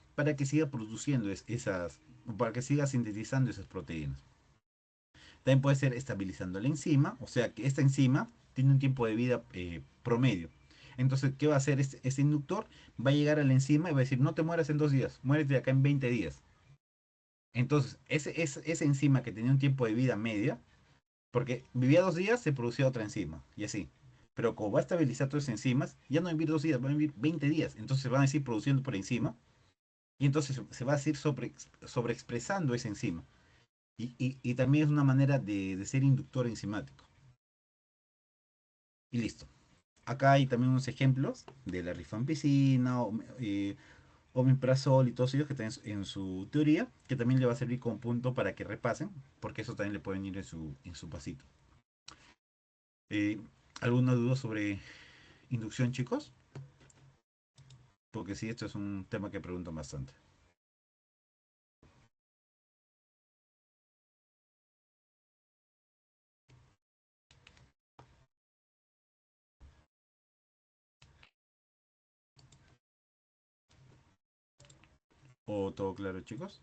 A: produciendo para que siga sintetizando esas proteínas. También puede ser estabilizando la enzima, o sea que esta enzima tiene un tiempo de vida promedio. Entonces, ¿qué va a hacer este inductor? Va a llegar a la enzima y va a decir, no te mueras en 2 días, muérete acá en 20 días. Entonces, esa enzima que tenía un tiempo de vida media, porque vivía 2 días, se producía otra enzima, y así. Pero como va a estabilizar todas esas enzimas, ya no va a vivir 2 días, va a vivir 20 días. Entonces se van a seguir produciendo por encima, y entonces se va a seguir sobreexpresando esa enzima. Y también es una manera de ser inductor enzimático. Y listo. Acá hay también unos ejemplos de la rifampicina, omeprazol y todos ellos que están en su teoría, que también le va a servir como punto para que repasen, porque eso también le pueden ir en su pasito. Eh, ¿Alguna duda sobre inducción, chicos? Porque sí, esto es un tema que preguntan bastante. ¿O todo claro, chicos?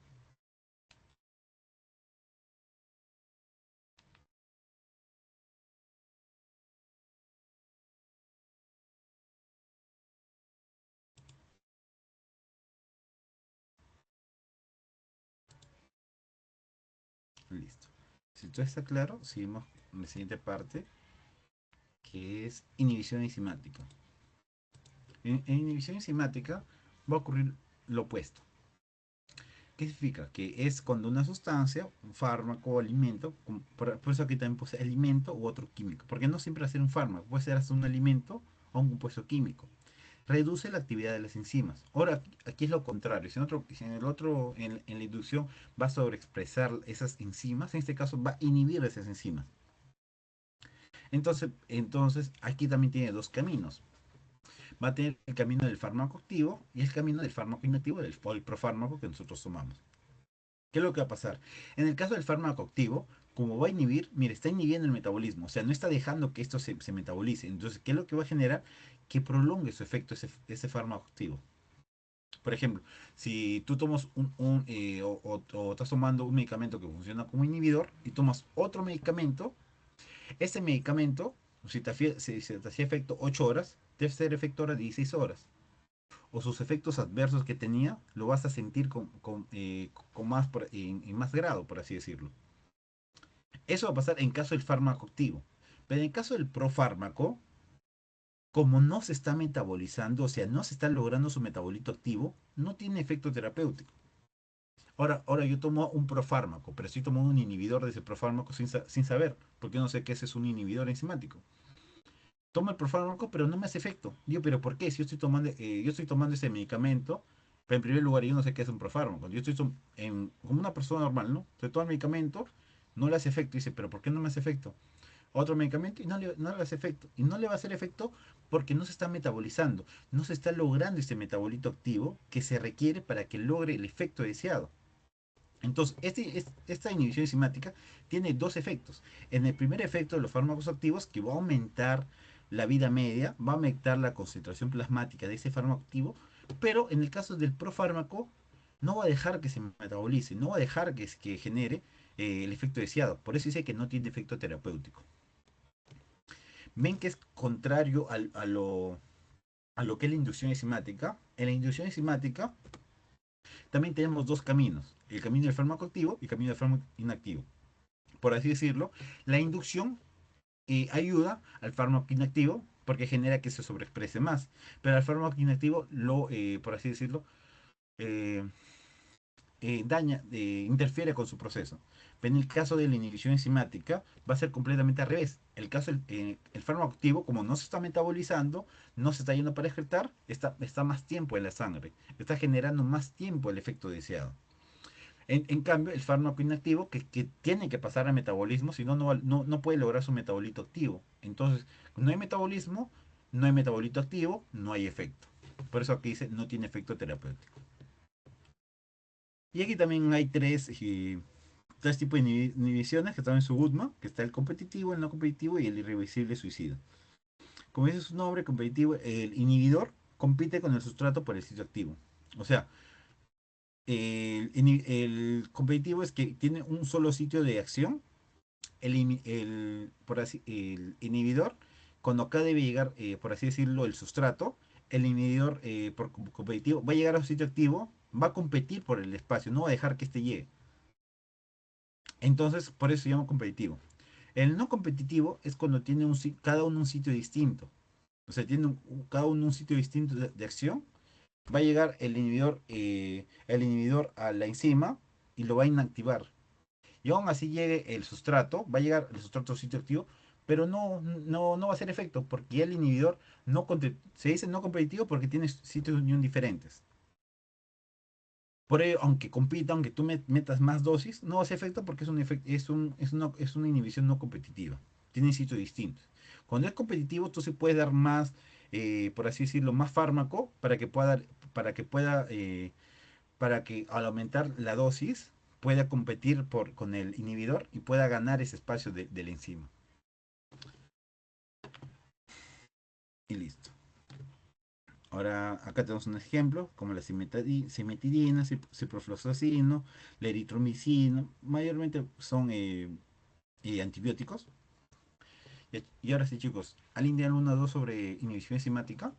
A: Listo. Si todo está claro, seguimos con la siguiente parte, que es inhibición enzimática. En inhibición enzimática va a ocurrir lo opuesto. ¿Qué significa? Que es cuando una sustancia, un fármaco o alimento, por eso aquí también puse alimento u otro químico, porque no siempre va a ser un fármaco, puede ser hasta un alimento o un compuesto químico. Reduce la actividad de las enzimas. Ahora, aquí es lo contrario. Si en la inducción va a sobreexpresar esas enzimas, en este caso va a inhibir esas enzimas. Entonces aquí también tiene dos caminos. Va a tener el camino del fármaco activo y el camino del fármaco inactivo, del profármaco que nosotros tomamos. ¿Qué es lo que va a pasar? En el caso del fármaco activo, como va a inhibir, mire, está inhibiendo el metabolismo, o sea, no está dejando que esto se metabolice. Entonces, ¿qué es lo que va a generar? Que prolongue su efecto ese fármaco activo. Por ejemplo, si tú tomas o estás tomando un medicamento que funciona como inhibidor y tomas otro medicamento, ese medicamento, si te hacía efecto 8 horas, debe ser efecto ahora 16 horas. O sus efectos adversos que tenía, lo vas a sentir con más, en más grado, por así decirlo. Eso va a pasar en caso del fármaco activo. Pero en el caso del profármaco, como no se está metabolizando, o sea, no se está logrando su metabolito activo, no tiene efecto terapéutico. Ahora yo tomo un profármaco, pero estoy tomando un inhibidor de ese profármaco sin saber, porque no sé que ese es un inhibidor enzimático. Tomo el profármaco, pero no me hace efecto. Digo, ¿pero por qué? Si yo estoy tomando ese medicamento, pero en primer lugar yo no sé qué es un profármaco. Yo estoy como una persona normal, ¿no? Se toma el medicamento, no le hace efecto. Dice, ¿pero por qué no me hace efecto? Otro medicamento y no le hace efecto. Y no le va a hacer efecto porque no se está metabolizando, no se está logrando este metabolito activo que se requiere para que logre el efecto deseado. Entonces, esta inhibición enzimática tiene dos efectos. En el primer efecto de los fármacos activos, que va a aumentar la vida media, va a aumentar la concentración plasmática de ese fármaco activo, pero en el caso del profármaco, no va a dejar que se metabolice, no va a dejar que genere el efecto deseado. Por eso dice que no tiene efecto terapéutico. Ven que es contrario a lo que es la inducción enzimática. En la inducción enzimática también tenemos dos caminos, el camino del fármaco activo y el camino del fármaco inactivo. Por así decirlo, la inducción ayuda al fármaco inactivo porque genera que se sobreexprese más, pero al fármaco inactivo por así decirlo, eh, interfiere con su proceso. Pero en el caso de la inhibición enzimática va a ser completamente al revés. El fármaco activo, como no se está metabolizando, no se está yendo para excretar, está más tiempo en la sangre, está generando más tiempo el efecto deseado. En cambio, el fármaco inactivo, que tiene que pasar al metabolismo, si no, no puede lograr su metabolito activo. Entonces, no hay metabolismo, no hay metabolito activo, no hay efecto. Por eso aquí dice, no tiene efecto terapéutico. Y aquí también hay tres tipos de inhibiciones que están en su GUTMA, que está el competitivo, el no competitivo y el irreversible suicida. Como dice su nombre, competitivo, el inhibidor compite con el sustrato por el sitio activo. O sea, el competitivo es que tiene un solo sitio de acción. El inhibidor, cuando acá debe llegar, por así decirlo, el sustrato, el inhibidor por competitivo va a llegar a su sitio activo, va a competir por el espacio, no va a dejar que este llegue. Entonces, por eso se llama competitivo. El no competitivo es cuando tiene cada uno un sitio distinto. O sea, tiene cada uno un sitio distinto de acción. Va a llegar el inhibidor a la enzima y lo va a inactivar. Y aún así llegue el sustrato, va a llegar el sustrato a su sitio activo, pero no va a hacer efecto porque ya el inhibidor se dice no competitivo porque tiene sitios de unión diferentes. Por ello, aunque compita, aunque tú metas más dosis, no hace efecto porque es una inhibición no competitiva. Tiene sitios distintos. Cuando es competitivo, tú sí puedes dar más, por así decirlo, más fármaco para que pueda, para que al aumentar la dosis pueda competir con el inhibidor y pueda ganar ese espacio de la enzima. Y listo. Ahora acá tenemos un ejemplo, como la cimetidina, ciprofloxacino, la eritromicina, mayormente son antibióticos. Y ahora sí, chicos, ¿alguien tiene alguna duda sobre inhibición enzimática?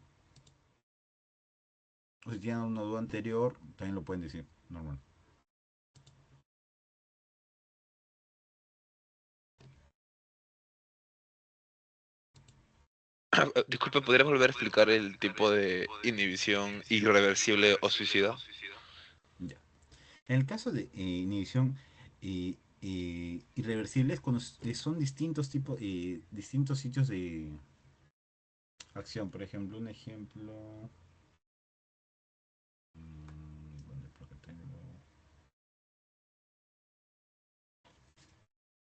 A: O si tienen una duda anterior, también lo pueden decir, normal.
B: Disculpe, ¿podrías volver a explicar el tipo de inhibición irreversible o suicida?
A: Ya. En el caso de inhibición irreversible, es cuando son distintos tipos, distintos sitios de acción. Por ejemplo, un ejemplo. ¿Dónde por acá tengo?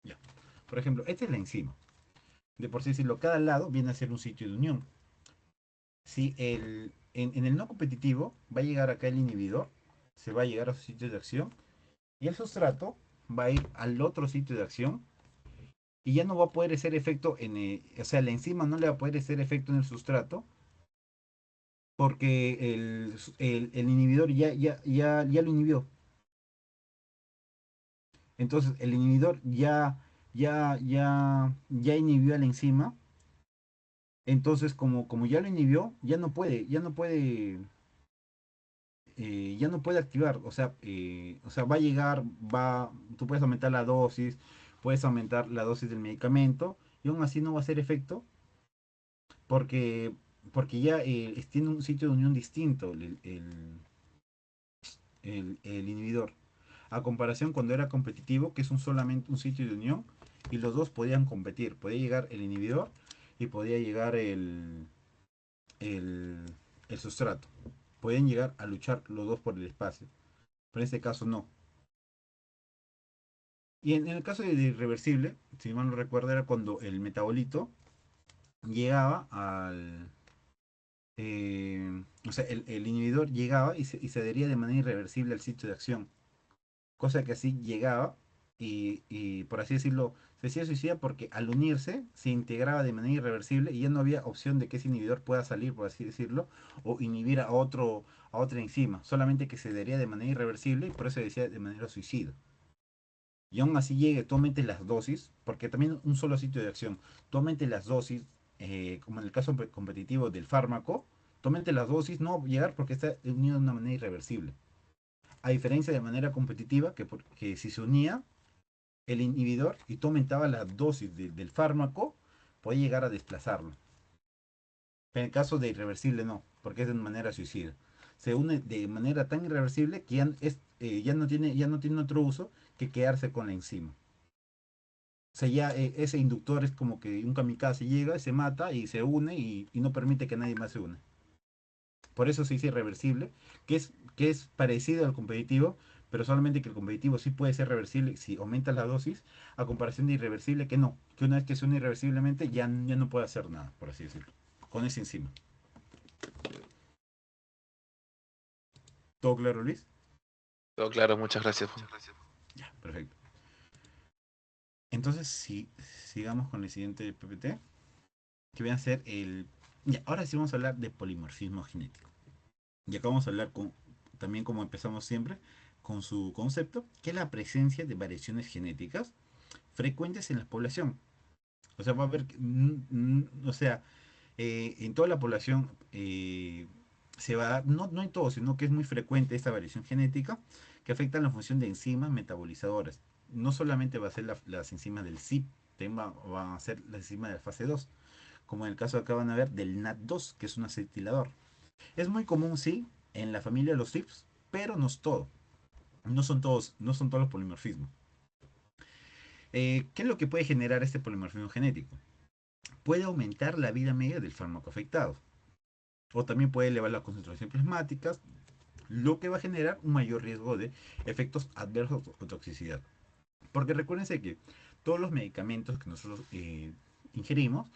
A: Ya. Por ejemplo, esta es la enzima. De por sí decirlo, cada lado viene a ser un sitio de unión. Si en el no competitivo va a llegar acá el inhibidor, se va a llegar a su sitio de acción y el sustrato va a ir al otro sitio de acción y ya no va a poder hacer efecto o sea, la enzima no le va a poder hacer efecto en el sustrato porque el inhibidor ya lo inhibió. Entonces el inhibidor ya inhibió a la enzima. Entonces, como ya lo inhibió, ya no puede activar. O sea, va a llegar, tú puedes aumentar la dosis, puedes aumentar la dosis del medicamento, y aún así no va a hacer efecto, porque porque ya tiene un sitio de unión distinto el inhibidor. A comparación cuando era competitivo, que es solamente un sitio de unión, y los dos podían competir. Podía llegar el inhibidor y podía llegar el, el sustrato. Podían llegar a luchar los dos por el espacio. Pero en este caso no. Y en el caso de irreversible, si mal no recuerdo, era cuando el metabolito llegaba o sea, el inhibidor llegaba y se adhería de manera irreversible al sitio de acción. Cosa que así llegaba por así decirlo, se decía suicida porque al unirse se integraba de manera irreversible y ya no había opción de que ese inhibidor pueda salir, por así decirlo, o inhibir a otra enzima, solamente que se adhería de manera irreversible y por eso se decía de manera suicida. Y aún así llegue, tú aumentes las dosis, porque también un solo sitio de acción, tú aumentes las dosis, como en el caso competitivo del fármaco, tú aumentes las dosis, no va a llegar porque está unido de una manera irreversible. A diferencia de manera competitiva, que si se unía el inhibidor y tú aumentabas la dosis del fármaco, puede llegar a desplazarlo. En el caso de irreversible no, porque es de manera suicida. Se une de manera tan irreversible que ya no tiene otro uso que quedarse con la enzima. O sea, ya ese inductor es como que un kamikaze llega, se mata y se une y no permite que nadie más se une. Por eso se dice irreversible, que es parecido al competitivo, pero solamente que el competitivo sí puede ser reversible si aumentas la dosis, a comparación de irreversible que no, que una vez que se une irreversiblemente ya no puede hacer nada, por así decirlo, con ese enzima. ¿Todo claro, Luis?
B: Todo claro, muchas gracias.
A: Ya, perfecto. Entonces, si sigamos con el siguiente PPT, que viene a ser el... Ya, ahora sí vamos a hablar de polimorfismo genético. Y acá vamos a hablar también como empezamos siempre, con su concepto, que es la presencia de variaciones genéticas frecuentes en la población. O sea, va a haber, o sea, en toda la población se va a dar, no en todo, sino que es muy frecuente esta variación genética que afecta la función de enzimas metabolizadoras. No solamente va a ser las enzimas del CYP, también van a ser las enzimas de la fase 2, como en el caso acá van a ver del NAT2, que es un acetilador. Es muy común, sí, en la familia de los CYPs, pero no es todo. No son todos los polimorfismos. ¿Qué es lo que puede generar este polimorfismo genético? Puede aumentar la vida media del fármaco afectado. O también puede elevar la concentración plasmática, lo que va a generar un mayor riesgo de efectos adversos o toxicidad. Porque recuérdense que todos los medicamentos que nosotros ingerimos,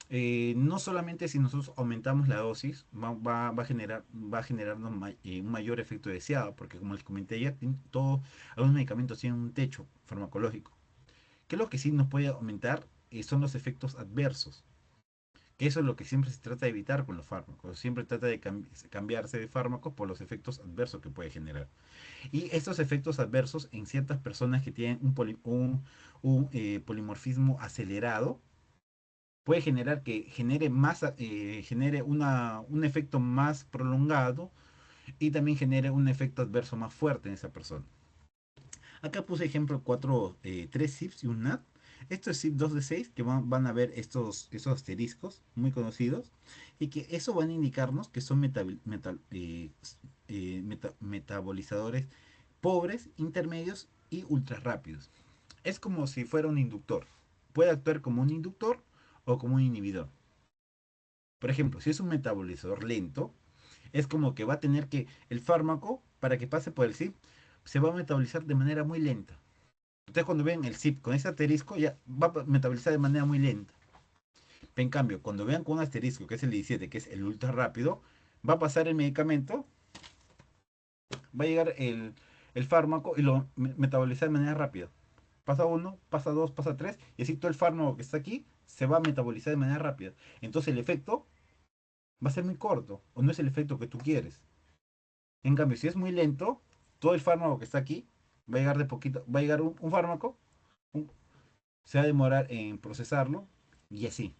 A: no solamente si nosotros aumentamos la dosis, va a generarnos un mayor efecto deseado, porque como les comenté ayer, todos los medicamentos tienen un techo farmacológico. Que lo que sí nos puede aumentar son los efectos adversos. Que eso es lo que siempre se trata de evitar con los fármacos. Siempre trata de cambiarse de fármacos por los efectos adversos que puede generar. Y estos efectos adversos en ciertas personas que tienen un polimorfismo acelerado puede generar que genere un efecto más prolongado y también genere un efecto adverso más fuerte en esa persona. Acá puse ejemplo 3 zips y un NAT. Esto es zip 2 de 6 que van a ver estos asteriscos muy conocidos y que eso van a indicarnos que son metabolizadores pobres, intermedios y ultra rápidos. Es como si fuera un inductor. Puede actuar como un inductor o como un inhibidor. Por ejemplo, si es un metabolizador lento, es como que va a tener que el fármaco, para que pase por el CYP, se va a metabolizar de manera muy lenta. Ustedes cuando ven el CYP con ese asterisco, ya va a metabolizar de manera muy lenta. En cambio, cuando vean con un asterisco, que es el 17, que es el ultra rápido, va a pasar el medicamento, va a llegar el fármaco y lo metaboliza de manera rápida. Pasa uno, pasa dos, pasa tres, y así todo el fármaco que está aquí se va a metabolizar de manera rápida. Entonces el efecto va a ser muy corto, o no es el efecto que tú quieres. En cambio, si es muy lento, todo el fármaco que está aquí va a llegar de poquito, va a llegar un fármaco, un- se va a demorar en procesarlo y así.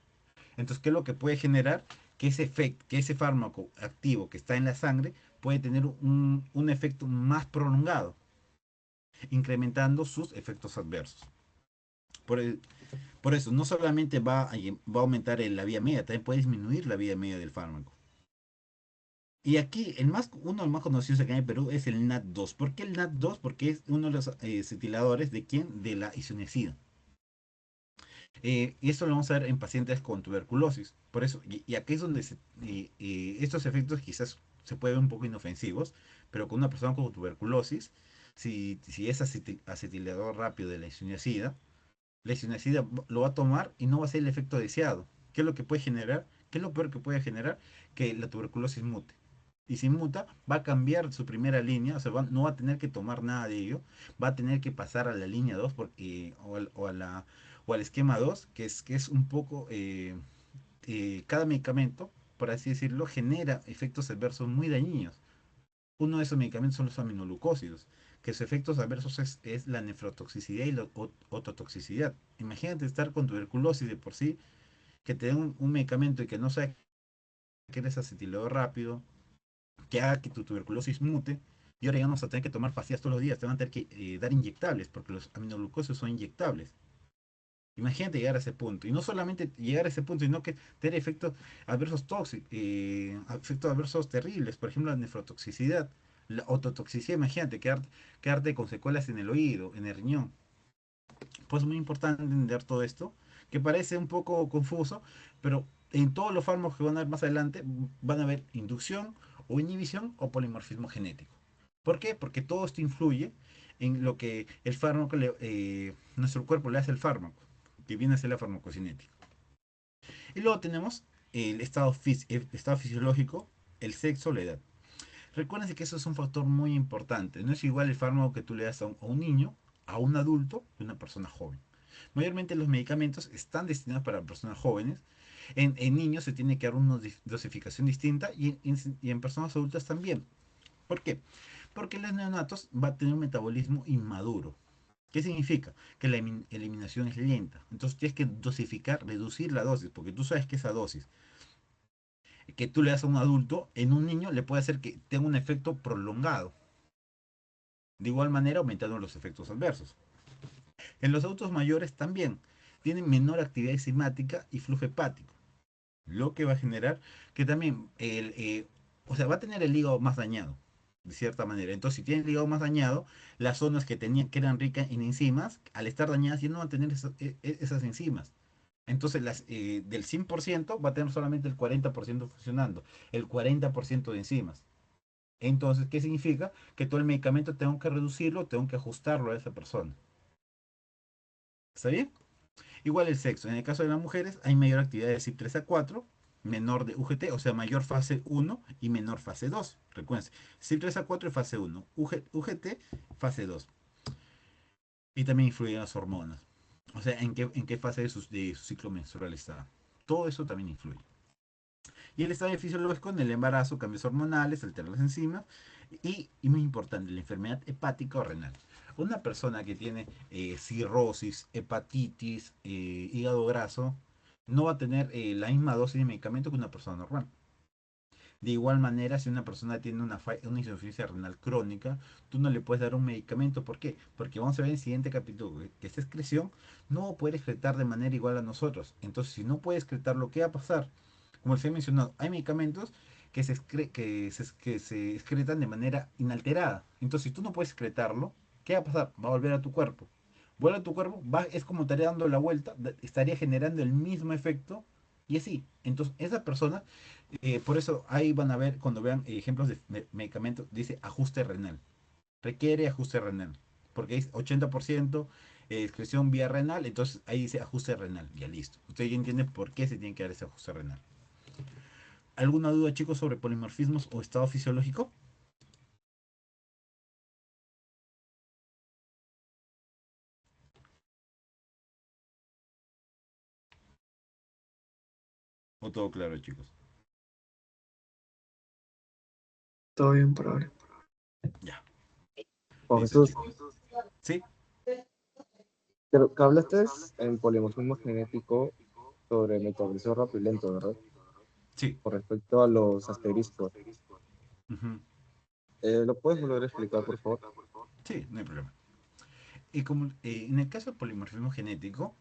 A: Entonces, ¿qué es lo que puede generar? Que ese efecto, que ese fármaco activo que está en la sangre puede tener un efecto más prolongado, incrementando sus efectos adversos. Por, por eso, no solamente va a aumentar la vía media, también puede disminuir la vía media del fármaco. Y aquí, uno de los más conocidos acá en Perú es el NAT2. ¿Por qué el NAT2? Porque es uno de los acetiladores de quién? De la isoniazida. Y esto lo vamos a ver en pacientes con tuberculosis. Por eso, y aquí es donde estos efectos quizás se pueden ver un poco inofensivos, pero con una persona con tuberculosis, si es acetilador rápido de la isoniazida lo va a tomar y no va a ser el efecto deseado. ¿Qué es lo que puede generar? ¿Qué es lo peor que puede generar? Que la tuberculosis mute. Y si muta, va a cambiar su primera línea, o sea, no va a tener que tomar nada de ello, va a tener que pasar a la línea 2 o al esquema 2 que es un poco, cada medicamento, por así decirlo, genera efectos adversos muy dañinos. Uno de esos medicamentos son los aminoglucósidos, que sus efectos adversos es la nefrotoxicidad y la ototoxicidad. Imagínate estar con tuberculosis de por sí, que te den un medicamento y que no sea que eres acetilador rápido, que haga que tu tuberculosis mute, y ahora ya no vas a tener que tomar pastillas todos los días, te van a tener que dar inyectables, porque los aminoglucósidos son inyectables. Imagínate llegar a ese punto, y no solamente llegar a ese punto, sino que tener efectos adversos tóxicos, efectos adversos terribles, por ejemplo la nefrotoxicidad, la ototoxicidad, imagínate, quedarte con secuelas en el oído, en el riñón. Pues es muy importante entender todo esto, que parece un poco confuso, pero en todos los fármacos que van a ver más adelante van a haber inducción o inhibición o polimorfismo genético. ¿Por qué? Porque todo esto influye en lo que el fármaco, nuestro cuerpo le hace al fármaco, que viene a ser la farmacocinética. Y luego tenemos el estado fisiológico, el sexo, la edad. Recuérdense que eso es un factor muy importante. No es igual el fármaco que tú le das a un niño, a un adulto y a una persona joven. Mayormente los medicamentos están destinados para personas jóvenes. En niños se tiene que dar una dosificación distinta y en personas adultas también. ¿Por qué? Porque los neonatos va a tener un metabolismo inmaduro. ¿Qué significa? Que la eliminación es lenta. Entonces tienes que dosificar, reducir la dosis, porque tú sabes que esa dosis que tú le das a un adulto, en un niño le puede hacer que tenga un efecto prolongado. De igual manera aumentando los efectos adversos. En los adultos mayores también tienen menor actividad enzimática y flujo hepático, lo que va a generar que también o sea, va a tener el hígado más dañado, de cierta manera. Entonces, si tiene el hígado más dañado, las zonas que eran ricas en enzimas, al estar dañadas ya no van a tener esas enzimas. Entonces, del 100% va a tener solamente el 40% funcionando, el 40% de enzimas. Entonces, ¿qué significa? Que todo el medicamento tengo que reducirlo, tengo que ajustarlo a esa persona. ¿Está bien? Igual el sexo. En el caso de las mujeres hay mayor actividad de CYP3A4, menor de UGT, o sea, mayor fase 1 y menor fase 2. Recuerden, CYP3A4 es fase 1, UGT fase 2. Y también influyen las hormonas. O sea, en qué fase de su ciclo menstrual está. Todo eso también influye. Y el estado fisiológico en el embarazo, cambios hormonales, alterar las enzimas y muy importante, la enfermedad hepática o renal. Una persona que tiene cirrosis, hepatitis, hígado graso, no va a tener la misma dosis de medicamento que una persona normal. De igual manera, si una persona tiene una insuficiencia renal crónica, tú no le puedes dar un medicamento. ¿Por qué? Porque vamos a ver en el siguiente capítulo que esta excreción no va a poder excretar de manera igual a nosotros. Entonces, si no puede excretar, lo que va a pasar, como les he mencionado, hay medicamentos que se excretan de manera inalterada. Entonces, si tú no puedes excretarlo, ¿qué va a pasar? Va a volver a tu cuerpo. Vuelve a tu cuerpo, es como estaría dando la vuelta, estaría generando el mismo efecto y así. Entonces, esa persona por eso ahí van a ver, cuando vean ejemplos de medicamentos, dice ajuste renal. Requiere ajuste renal. Porque es 80% excreción vía renal, entonces ahí dice ajuste renal. Ya listo. Usted ya entiende por qué se tiene que dar ese ajuste renal. ¿Alguna duda, chicos, sobre polimorfismos o estado fisiológico? ¿O todo claro, chicos?
C: Todo bien por ahora.
A: Ya,
C: Juan
A: listo,
C: Jesús,
A: chicos. ¿Sí?
C: creo que hablaste en polimorfismo genético sobre metabolismo rápido y lento, ¿verdad?
A: Sí.
C: Con respecto a los asteriscos.
A: Ujú.
C: ¿Lo puedes volver a explicar, por favor?
A: Sí, no hay problema. Y como en el caso del polimorfismo genético,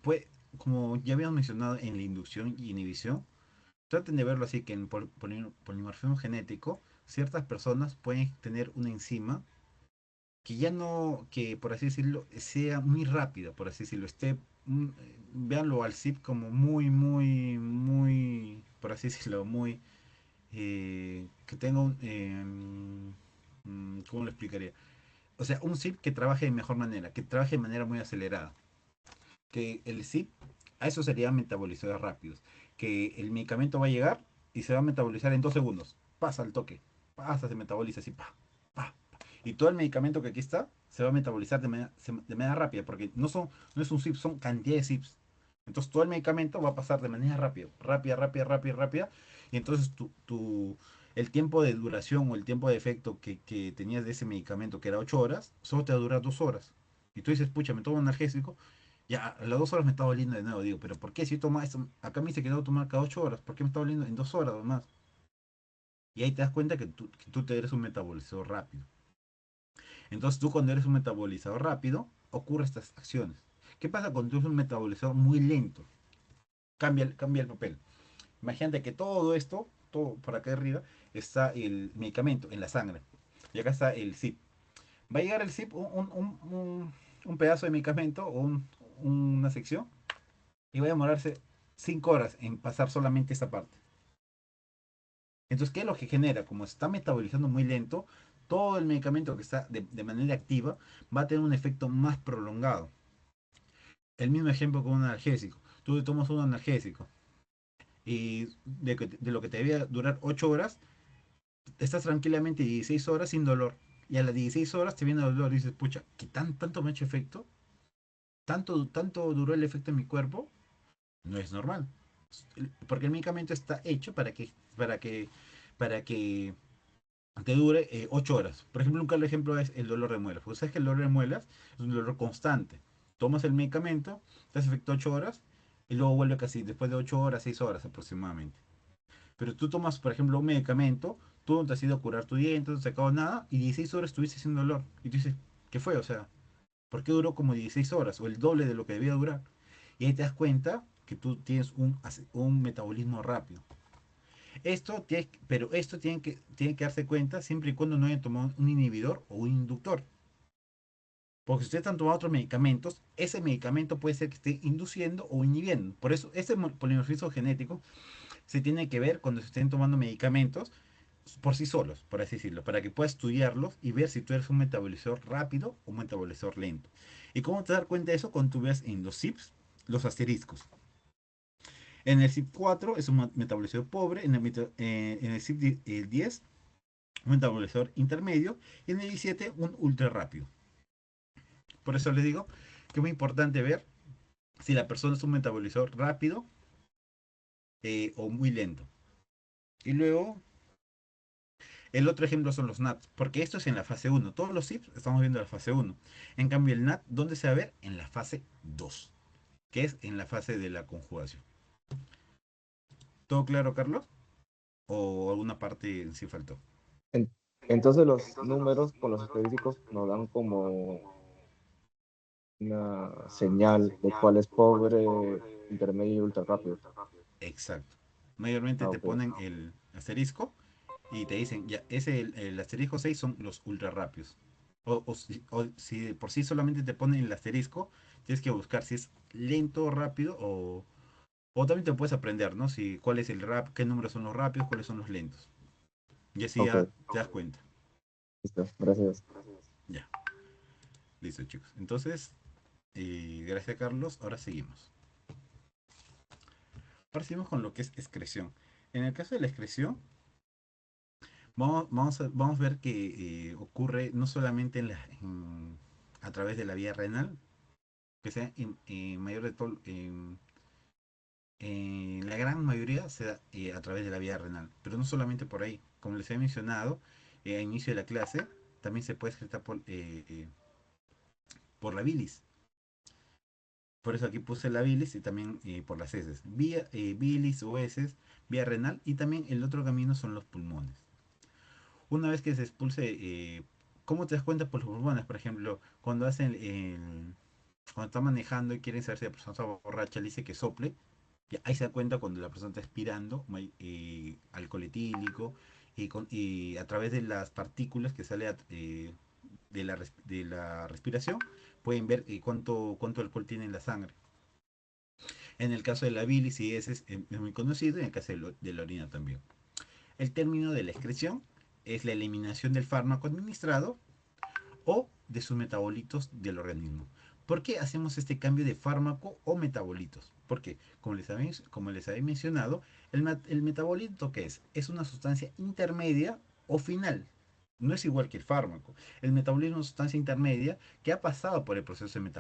A: pues, como ya habíamos mencionado en la inducción y inhibición, traten de verlo así, que en polimorfismo genético, ciertas personas pueden tener una enzima que ya no, que por así decirlo, sea muy rápida, por así decirlo, véanlo al CIP como muy, por así decirlo, muy, que tenga ¿cómo lo explicaría? O sea, un zip que trabaje de mejor manera, que trabaje de manera muy acelerada. Que el zip, a eso sería metabolizadores rápidos. Que el medicamento va a llegar y se va a metabolizar en 2 segundos. Pasa al toque. Pasa, se metaboliza así, pa. Y todo el medicamento que aquí está se va a metabolizar de manera rápida, porque no es un zip, son cantidad de zips. Entonces todo el medicamento va a pasar de manera rápida. Y entonces el tiempo de duración o el tiempo de efecto que tenías de ese medicamento, que era 8 horas, solo te va a durar 2 horas. Y tú dices, pucha, me tomo un analgésico, ya a las 2 horas me está doliendo de nuevo. Digo, pero ¿por qué si toma esto? Acá me dice que debo tomar cada 8 horas. ¿Por qué me está doliendo en 2 horas o más? Y ahí te das cuenta que tú te eres un metabolizador rápido. Entonces tú cuando eres un metabolizador rápido, ocurren estas acciones. ¿Qué pasa cuando tú eres un metabolizador muy lento? Cambia el papel. Imagínate que todo esto, todo por acá arriba, está el medicamento en la sangre. Y acá está el zip. Va a llegar el zip, un pedazo de medicamento o una sección, y va a demorarse 5 horas en pasar solamente esta parte. Entonces, ¿qué es lo que genera? Como se está metabolizando muy lento, todo el medicamento que está de manera activa va a tener un efecto más prolongado. El mismo ejemplo con un analgésico. Tú tomas un analgésico y de lo que te debía durar 8 horas, estás tranquilamente 16 horas sin dolor. Y a las 16 horas te viene el dolor y dices, pucha, ¿qué tanto me ha hecho efecto? ¿Tanto duró el efecto en mi cuerpo? No es normal. Porque el medicamento está hecho para que te dure 8 horas. Por ejemplo, un claro ejemplo es el dolor de muelas. Porque sabes que el dolor de muelas es un dolor constante. Tomas el medicamento, te hace efecto 8 horas y luego vuelve casi después de 8 horas, 6 horas aproximadamente. Pero tú tomas, por ejemplo, un medicamento, tú no te has ido a curar tu diente, no te has sacado nada y 16 horas estuviste sin dolor. Y tú dices, ¿qué fue? O sea, ¿por qué duró como 16 horas o el doble de lo que debía durar? Y ahí te das cuenta que tú tienes un metabolismo rápido. Pero esto tiene que darse cuenta siempre y cuando no hayan tomado un inhibidor o un inductor. Porque si ustedes han tomado otros medicamentos, ese medicamento puede ser que esté induciendo o inhibiendo. Por eso, ese polimorfismo genético se tiene que ver cuando se estén tomando medicamentos por sí solos, por así decirlo, para que puedas estudiarlos y ver si tú eres un metabolizador rápido o un metabolizador lento. ¿Y cómo te das cuenta de eso? Cuando tú veas en los CIPs los asteriscos. En el CYP4 es un metabolizador pobre, en el CYP10 un metabolizador intermedio y en el 17 un ultra rápido. Por eso les digo que es muy importante ver si la persona es un metabolizador rápido o muy lento. Y luego, el otro ejemplo son los NAT, porque esto es en la fase 1. Todos los CIPs estamos viendo la fase 1. En cambio, el NAT, ¿dónde se va a ver? En la fase 2, que es en la fase de la conjugación. ¿Todo claro, Carlos? ¿O alguna parte sí faltó?
D: En- Entonces los números con los estadísticos nos dan como una señal de cuál es pobre, intermedio y ultra rápido.
A: Exacto. Mayormente
D: Ah,
A: te
D: ok.
A: ponen el asterisco y te dicen, ya, el asterisco 6 son los ultra rápidos. O si de por sí solamente te ponen el asterisco, tienes que buscar si es lento o rápido o también te puedes aprender, ¿no? Si cuál es el rap, qué números son los rápidos, cuáles son los lentos. Y así
D: Ok,
A: ya te das cuenta.
D: listo, gracias.
A: Ya, listo chicos. Entonces, gracias Carlos, ahora seguimos. Ahora seguimos con lo que es excreción. En el caso de la excreción, vamos a ver que ocurre no solamente a través de la vía renal, que sea en mayor de todo, en la gran mayoría se da a través de la vía renal, pero no solamente por ahí. Como les he mencionado al inicio de la clase, también se puede excretar por la bilis. Por eso aquí puse la bilis y también por las heces. Bilis o heces, vía renal y también el otro camino son los pulmones. Una vez que se expulse ¿Cómo te das cuenta por los pulmones? Por ejemplo, cuando cuando está manejando y quieren saber si la persona está borracha, le dice que sople. Ya, ahí se da cuenta cuando la persona está expirando alcohol etílico y a través de las partículas que sale de la respiración pueden ver cuánto alcohol tiene en la sangre. En el caso de la bilis y ese es muy conocido, y en el caso de la orina también. El término de la excreción es la eliminación del fármaco administrado o de sus metabolitos del organismo. ¿Por qué hacemos este cambio de fármaco o metabolitos? Porque, como les habéis mencionado, el metabolito, ¿qué es? Es una sustancia intermedia o final. No es igual que el fármaco. El metabolismo es una sustancia intermedia que ha pasado por el proceso de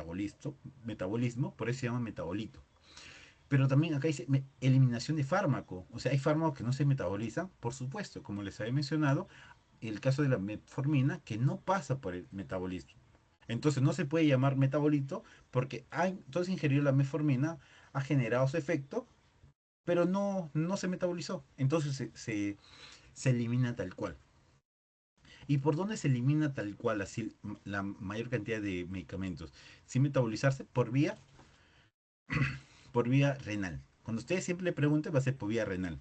A: metabolismo, por eso se llama metabolito. Pero también acá dice eliminación de fármaco. O sea, hay fármacos que no se metabolizan, por supuesto, como les había mencionado, el caso de la metformina, que no pasa por el metabolismo. Entonces no se puede llamar metabolito porque entonces ingerido la metformina, ha generado su efecto, pero no se metabolizó. Entonces se elimina tal cual. ¿Y por dónde se elimina tal cual así la mayor cantidad de medicamentos? Sin metabolizarse por vía renal. Cuando ustedes siempre le pregunten, va a ser por vía renal.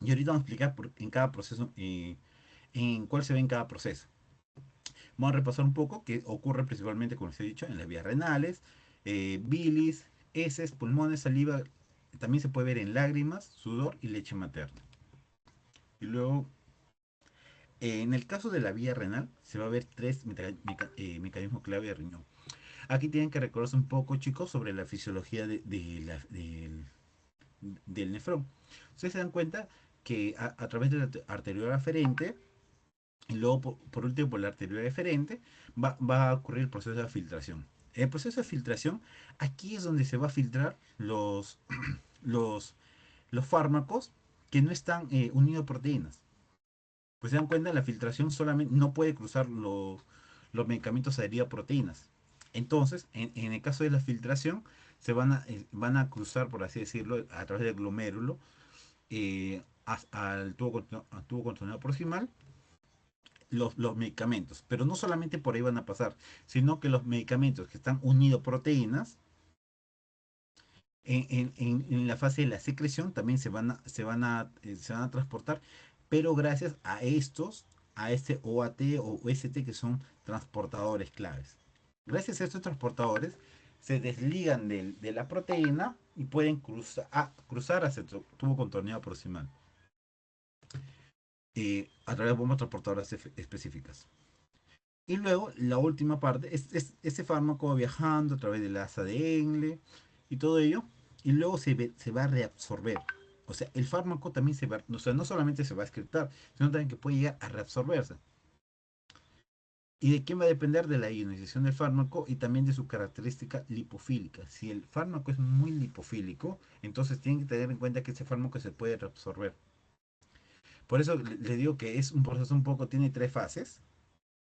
A: Y ahorita vamos a explicar en cada proceso, en cuál se ve en cada proceso. Vamos a repasar un poco que ocurre principalmente, como les he dicho, en las vías renales, bilis, heces, pulmones, saliva. También se puede ver en lágrimas, sudor y leche materna. Y luego, en el caso de la vía renal, se va a ver tres mecanismos clave de riñón. Aquí tienen que recordarse un poco, chicos, sobre la fisiología del nefrón. Ustedes se dan cuenta que a través de la arteriola aferente, y luego por último por la arteriola deferente, va a ocurrir el proceso de filtración. El proceso de filtración, aquí es donde se va a filtrar los, los fármacos que no están unidos a proteínas. Pues se dan cuenta, la filtración solamente no puede cruzar los medicamentos adheridos a proteínas. Entonces, en el caso de la filtración, van a cruzar, por así decirlo, a través del glomérulo al tubo contorsionado proximal los medicamentos. Pero no solamente por ahí van a pasar, sino que los medicamentos que están unidos a proteínas, en la fase de la secreción también se van a transportar, pero gracias a este OAT o ST que son transportadores claves. Gracias a estos transportadores se desligan de la proteína y pueden cruzar hacia el tubo contorneado proximal a través de bombas transportadoras específicas. Y luego la última parte es ese fármaco va viajando a través del asa de Engle y todo ello, y luego se va a reabsorber. O sea, el fármaco también o sea, no solamente se va a excretar, sino también que puede llegar a reabsorberse. ¿Y de quién va a depender? De la ionización del fármaco y también de su característica lipofílica. Si el fármaco es muy lipofílico, entonces tienen que tener en cuenta que ese fármaco se puede reabsorber. Por eso le digo que es un proceso un poco, tiene tres fases.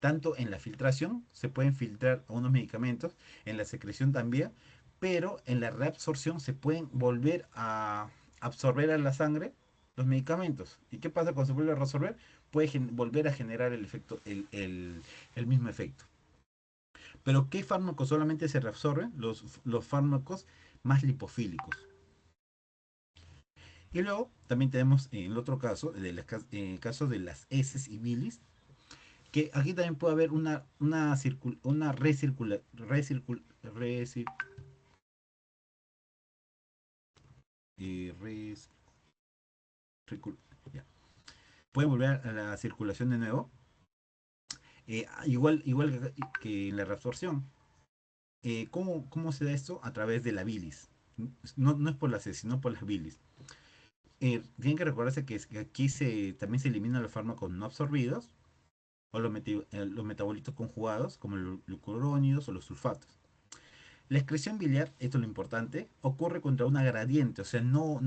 A: Tanto en la filtración se pueden filtrar unos medicamentos, en la secreción también, pero en la reabsorción se pueden volver a absorber a la sangre los medicamentos. ¿Y qué pasa cuando se vuelve a reabsorber? Puede volver a generar el efecto, el mismo efecto. Pero ¿qué fármacos solamente se reabsorben? Los fármacos más lipofílicos. Y luego también tenemos en el otro caso, en el caso de las heces y bilis, que aquí también puede haber una eh, res- ya. Pueden volver a la circulación de nuevo, igual que en la reabsorción. ¿Cómo se da esto? A través de la bilis. No es por la heces, sino por las bilis. Tienen que recordarse que aquí también se eliminan los fármacos no absorbidos o los metabolitos conjugados, como los glucurónidos o los sulfatos. La excreción biliar, esto es lo importante, ocurre contra una gradiente, o sea, no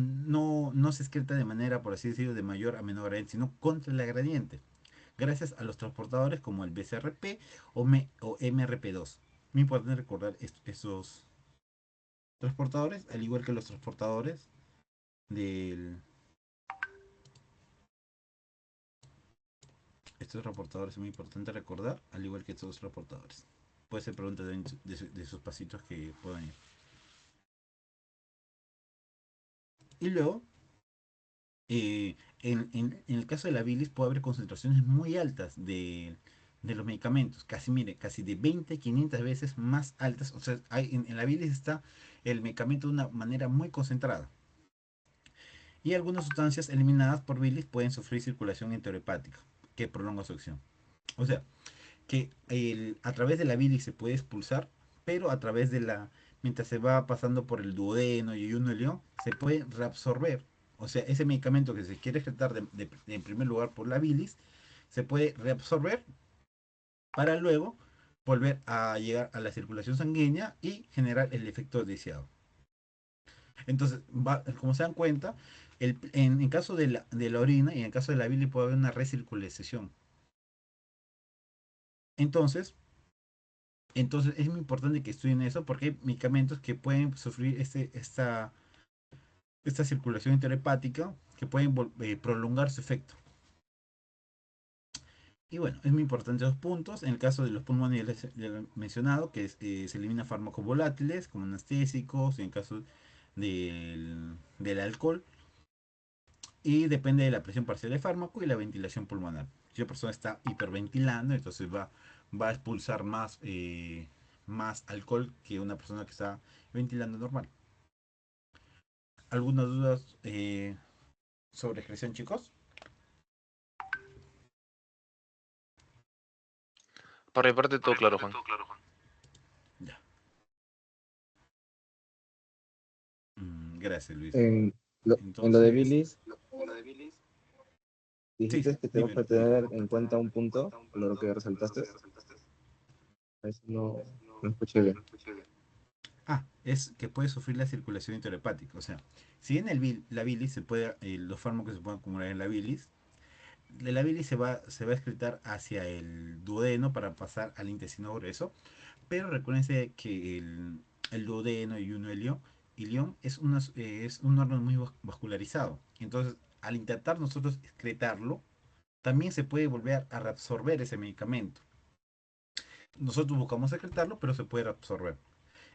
A: se excreta de manera, por así decirlo, de mayor a menor gradiente, sino contra la gradiente, gracias a los transportadores como el BCRP o MRP2. Muy importante recordar esos transportadores, al igual que los transportadores del... estos reportadores es muy importante recordar, al igual que estos reportadores. Puede ser pregunta de sus pasitos que puedan ir. Y luego, en el caso de la bilis puede haber concentraciones muy altas de los medicamentos, casi, mire, casi de 20, 500 veces más altas. O sea, en la bilis está el medicamento de una manera muy concentrada. Y algunas sustancias eliminadas por bilis pueden sufrir circulación enterohepática, que prolonga su acción. O sea, que a través de la bilis se puede expulsar, pero a través de mientras se va pasando por el duodeno y el león, se puede reabsorber. O sea, ese medicamento que se quiere excretar en primer lugar por la bilis, se puede reabsorber para luego volver a llegar a la circulación sanguínea y generar el efecto deseado. Entonces, como se dan cuenta, en caso de la orina y en caso de la bilis puede haber una recirculación. Entonces, es muy importante que estudien eso porque hay medicamentos que pueden sufrir esta circulación interhepática que pueden prolongar su efecto. Y bueno, es muy importante los puntos. En el caso de los pulmones ya lo he mencionado, que se eliminan fármacos volátiles como anestésicos, en el caso del alcohol. Y depende de la presión parcial del fármaco y la ventilación pulmonar. Si la persona está hiperventilando, entonces va a expulsar más alcohol que una persona que está ventilando normal. ¿Algunas dudas sobre excreción, chicos?
B: Por mi parte, todo claro, Juan.
A: Ya. Gracias, Luis.
D: En lo de
A: Entonces,
D: bilis,
A: sí,
D: dijiste que tenemos
A: dímelo.
D: que tener en cuenta un punto, lo que resaltaste. Eso no escuché bien.
A: Es que puede sufrir la circulación interhepática. O sea, si en la bilis los fármacos se pueden acumular en la bilis, de la bilis se va a excretar hacia el duodeno para pasar al intestino grueso. Pero recuérdense que el duodeno y un ilión es un órgano muy vascularizado. Entonces, al intentar nosotros excretarlo, también se puede volver a reabsorber ese medicamento. Nosotros buscamos secretarlo, pero se puede absorber.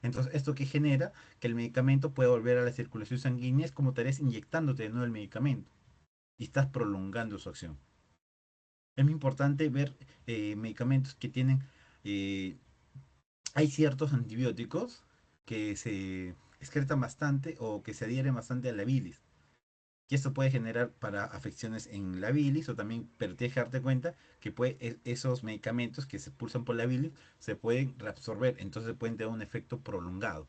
A: Entonces, ¿esto que genera? Que el medicamento puede volver a la circulación sanguínea, es como estarías inyectándote de nuevo el medicamento y estás prolongando su acción. Es muy importante ver medicamentos que tienen... eh, hay ciertos antibióticos que se excretan bastante o que se adhieren bastante a la bilis. Y esto puede generar para afecciones en la bilis o también, pero tienes que darte cuenta que esos medicamentos que se expulsan por la bilis se pueden reabsorber, entonces pueden tener un efecto prolongado.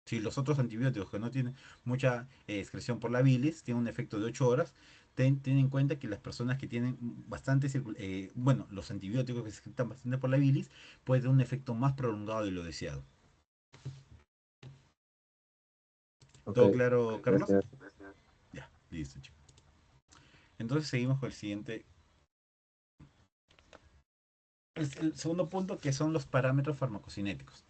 A: Si los otros antibióticos que no tienen mucha excreción por la bilis tienen un efecto de 8 horas, ten en cuenta que las personas que tienen bastante, bueno, los antibióticos que se excretan bastante por la bilis pueden tener un efecto más prolongado de lo deseado.
D: Ok,
A: ¿Todo claro, Carlos?
D: gracias.
A: Ya, listo, chicos. Entonces seguimos con el segundo punto, que son los parámetros farmacocinéticos.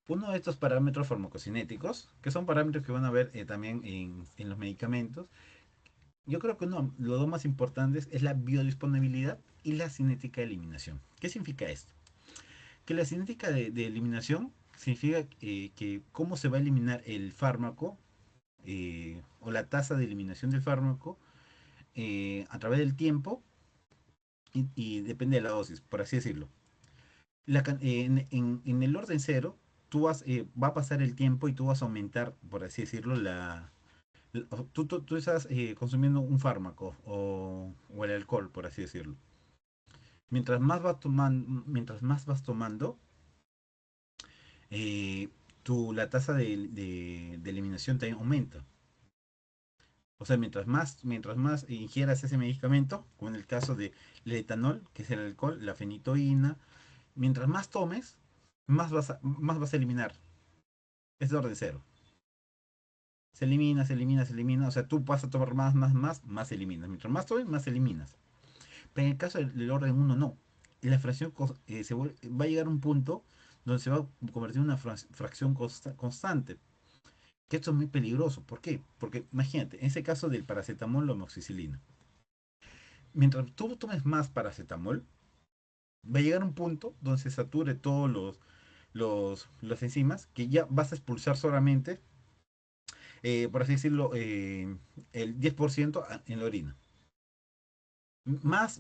A: Uno de estos parámetros farmacocinéticos, que son parámetros que van a ver también en los medicamentos, yo creo que los dos más importantes es la biodisponibilidad y la cinética de eliminación. ¿Qué significa esto? Que la cinética de eliminación significa que cómo se va a eliminar el fármaco o la tasa de eliminación del fármaco a través del tiempo y depende de la dosis, por así decirlo. En el orden cero, va a pasar el tiempo y tú vas a aumentar, por así decirlo, tú estás consumiendo un fármaco o el alcohol, por así decirlo. Mientras más vas tomando, eh, la tasa de eliminación también aumenta. O sea, mientras más ingieras ese medicamento, como en el caso del etanol, que es el alcohol, la fenitoína, mientras más tomes, más vas a eliminar. Es de orden cero. Se elimina, se elimina, se elimina. O sea, tú vas a tomar más eliminas. Mientras más tomes, más eliminas. Pero en el caso del orden uno no. La fracción va a llegar a un punto donde se va a convertir en una fracción constante. Que esto es muy peligroso. ¿Por qué? Porque imagínate, en ese caso del paracetamol o amoxicilina. mientras tú tomes más paracetamol, va a llegar un punto donde se sature todos las enzimas que ya vas a expulsar solamente, por así decirlo, el 10% en la orina. Más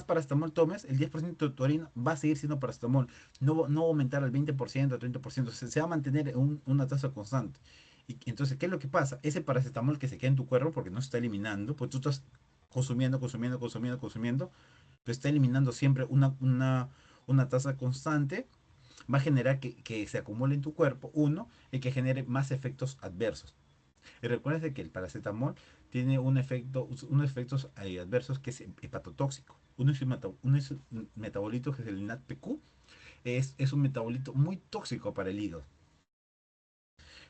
A: paracetamol tomes, el 10% de tu orina va a seguir siendo paracetamol. No va a aumentar al 20%, al 30%. Se va a mantener una tasa constante. Y entonces, ¿qué es lo que pasa? Ese paracetamol que se queda en tu cuerpo porque no se está eliminando, pues tú estás consumiendo, pero está eliminando siempre una tasa constante, va a generar que se acumule en tu cuerpo, uno, y que genere más efectos adversos. Y recuerden que el paracetamol tiene unos efectos adversos que es hepatotóxico. Uno es un metabolito que es el NADPQ, es un metabolito muy tóxico para el hígado.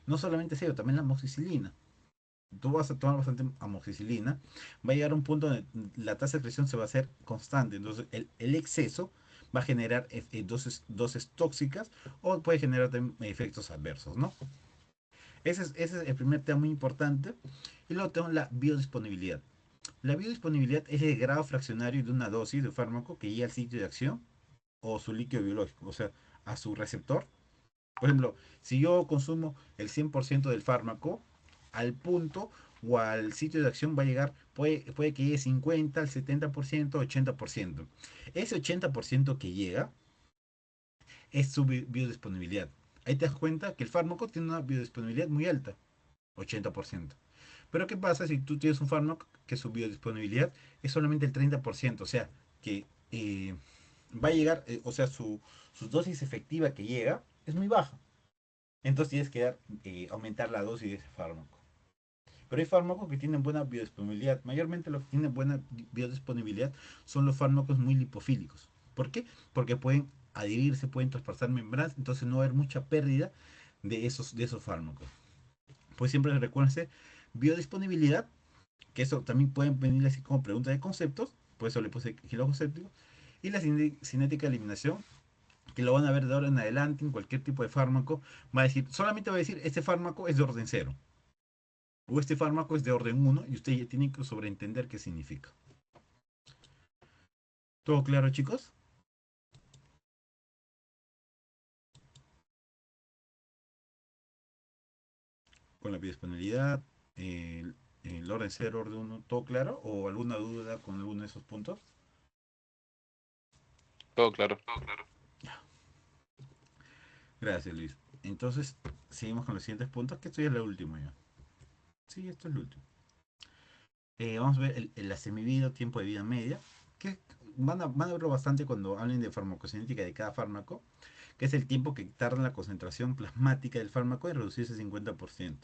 A: No solamente eso, también la amoxicilina. Tú vas a tomar bastante amoxicilina, va a llegar a un punto donde la tasa de excreción se va a hacer constante. Entonces, el exceso va a generar dosis tóxicas o puede generar también efectos adversos, ¿no? Ese es el primer tema muy importante. Y luego tenemos la biodisponibilidad. La biodisponibilidad es el grado fraccionario de una dosis de fármaco que llega al sitio de acción o su líquido biológico, o sea, a su receptor. Por ejemplo, si yo consumo el 100% del fármaco, al punto o al sitio de acción va a llegar, puede que llegue 50, al 70%, 80%. Ese 80% que llega es su biodisponibilidad. Ahí te das cuenta que el fármaco tiene una biodisponibilidad muy alta, 80%. Pero ¿qué pasa si tú tienes un fármaco que su biodisponibilidad es solamente el 30%? O sea, que va a llegar, o sea, su dosis efectiva que llega es muy baja. Entonces tienes que aumentar la dosis de ese fármaco. Pero hay fármacos que tienen buena biodisponibilidad. Mayormente los que tienen buena biodisponibilidad son los fármacos muy lipofílicos. ¿Por qué? Porque pueden adherirse, pueden traspasar membranas, entonces no va a haber mucha pérdida de esos fármacos. Pues siempre recuérdense, biodisponibilidad, que eso también pueden venir así como pregunta de conceptos, por eso le puse kiloconséptico, y la cinética de eliminación, que lo van a ver de ahora en adelante en cualquier tipo de fármaco, va a decir, solamente va a decir, este fármaco es de orden cero, o este fármaco es de orden uno y usted ya tiene que sobreentender qué significa. ¿Todo claro, chicos? Con la biodisponibilidad, el orden cero, orden uno, ¿todo claro? ¿O alguna duda con alguno de esos puntos?
B: Todo claro.
A: Gracias, Luis. Entonces, seguimos con los siguientes puntos, que esto ya es lo último ya. Sí, esto es lo último. Vamos a ver la semivida, tiempo de vida media, que van a verlo bastante cuando hablen de farmacocinética de cada fármaco, que es el tiempo que tarda la concentración plasmática del fármaco en reducirse 50%.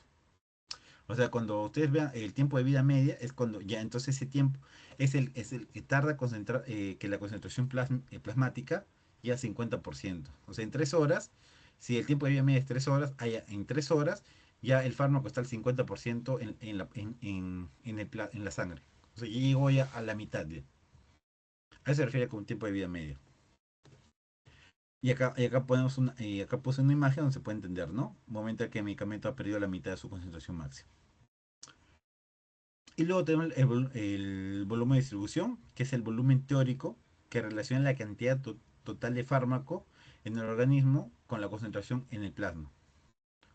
A: O sea, cuando ustedes vean el tiempo de vida media, es cuando ya entonces ese tiempo es el que tarda que la concentración plasmática ya 50%. O sea, en 3 horas, si el tiempo de vida media es 3 horas, en 3 horas ya el fármaco está al 50% en la sangre. O sea, ya llegó ya a la mitad. Ya. A eso se refiere con tiempo de vida medio. Y acá puse una imagen donde se puede entender, ¿no? Momento en que el medicamento ha perdido la mitad de su concentración máxima. Y luego tenemos el volumen de distribución, que es el volumen teórico que relaciona la cantidad total de fármaco en el organismo con la concentración en el plasma.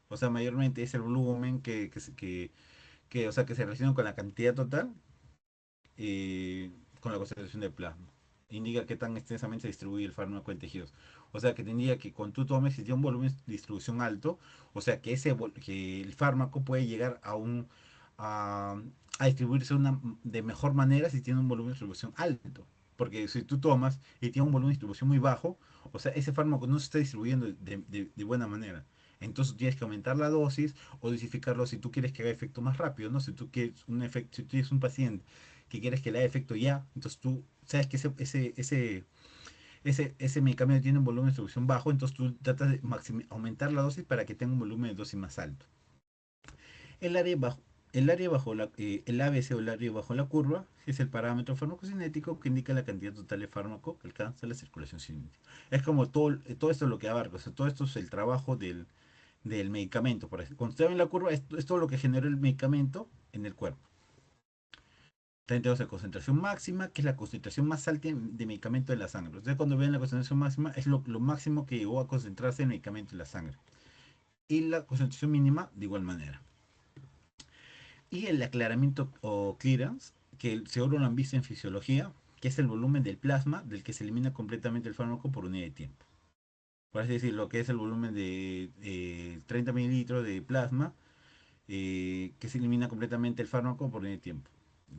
A: O sea, mayormente es el volumen o sea, que se relaciona con la cantidad total con la concentración de plasma. Indica qué tan extensamente se distribuye el fármaco en tejidos. O sea, que tendría que cuando tú tomes, si tiene un volumen de distribución alto, o sea, que el fármaco puede llegar a, a distribuirse de mejor manera si tiene un volumen de distribución alto. Porque si tú tomas y tiene un volumen de distribución muy bajo, o sea, ese fármaco no se está distribuyendo de buena manera. Entonces tienes que aumentar la dosis o dosificarlo si tú quieres que haga efecto más rápido, ¿no? Si tú quieres si tú tienes un paciente que quieres que le haga efecto ya, entonces tú sabes que ese medicamento tiene un volumen de distribución bajo, entonces tú tratas de aumentar la dosis para que tenga un volumen de dosis más alto. El área bajo, el ABC o el área bajo la curva es el parámetro farmacocinético que indica la cantidad total de fármaco que alcanza la circulación cinética. Es como todo esto es lo que abarca, o sea, todo esto es el trabajo del medicamento. Cuando usted ve en la curva, es todo lo que generó el medicamento en el cuerpo. 32 de concentración máxima, que es la concentración más alta de medicamento en la sangre. Ustedes cuando ven la concentración máxima es lo máximo que llegó a concentrarse el medicamento en la sangre. Y la concentración mínima de igual manera. Y el aclaramiento o clearance, que seguro lo han visto en fisiología, que es el volumen del plasma del que se elimina completamente el fármaco por unidad de tiempo. Por así decirlo, lo que es el volumen de 30 mililitros de plasma que se elimina completamente el fármaco por unidad de tiempo.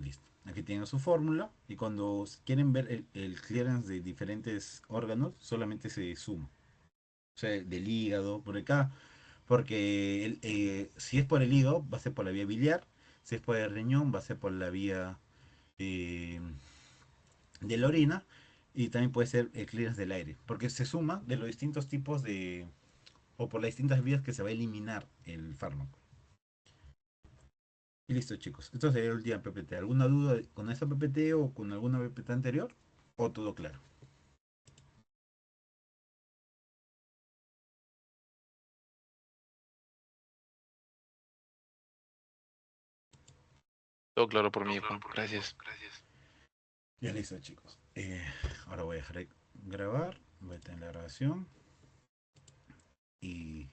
A: Listo. Aquí tienen su fórmula y cuando quieren ver el clearance de diferentes órganos, solamente se suma. O sea, del hígado, por acá, porque si es por el hígado, va a ser por la vía biliar, si es por el riñón, va a ser por la vía eh, de la orina, y también puede ser el clearance del aire, porque se suma de los distintos tipos o por las distintas vías que se va a eliminar el fármaco. Y listo, chicos. Esto sería el día PPT. ¿Alguna duda con esta PPT o con alguna PPT anterior? ¿O todo claro?
B: Todo claro por mí, Juan. Gracias.
A: Ya listo, chicos. Ahora voy a dejar de grabar. Voy a tener la grabación.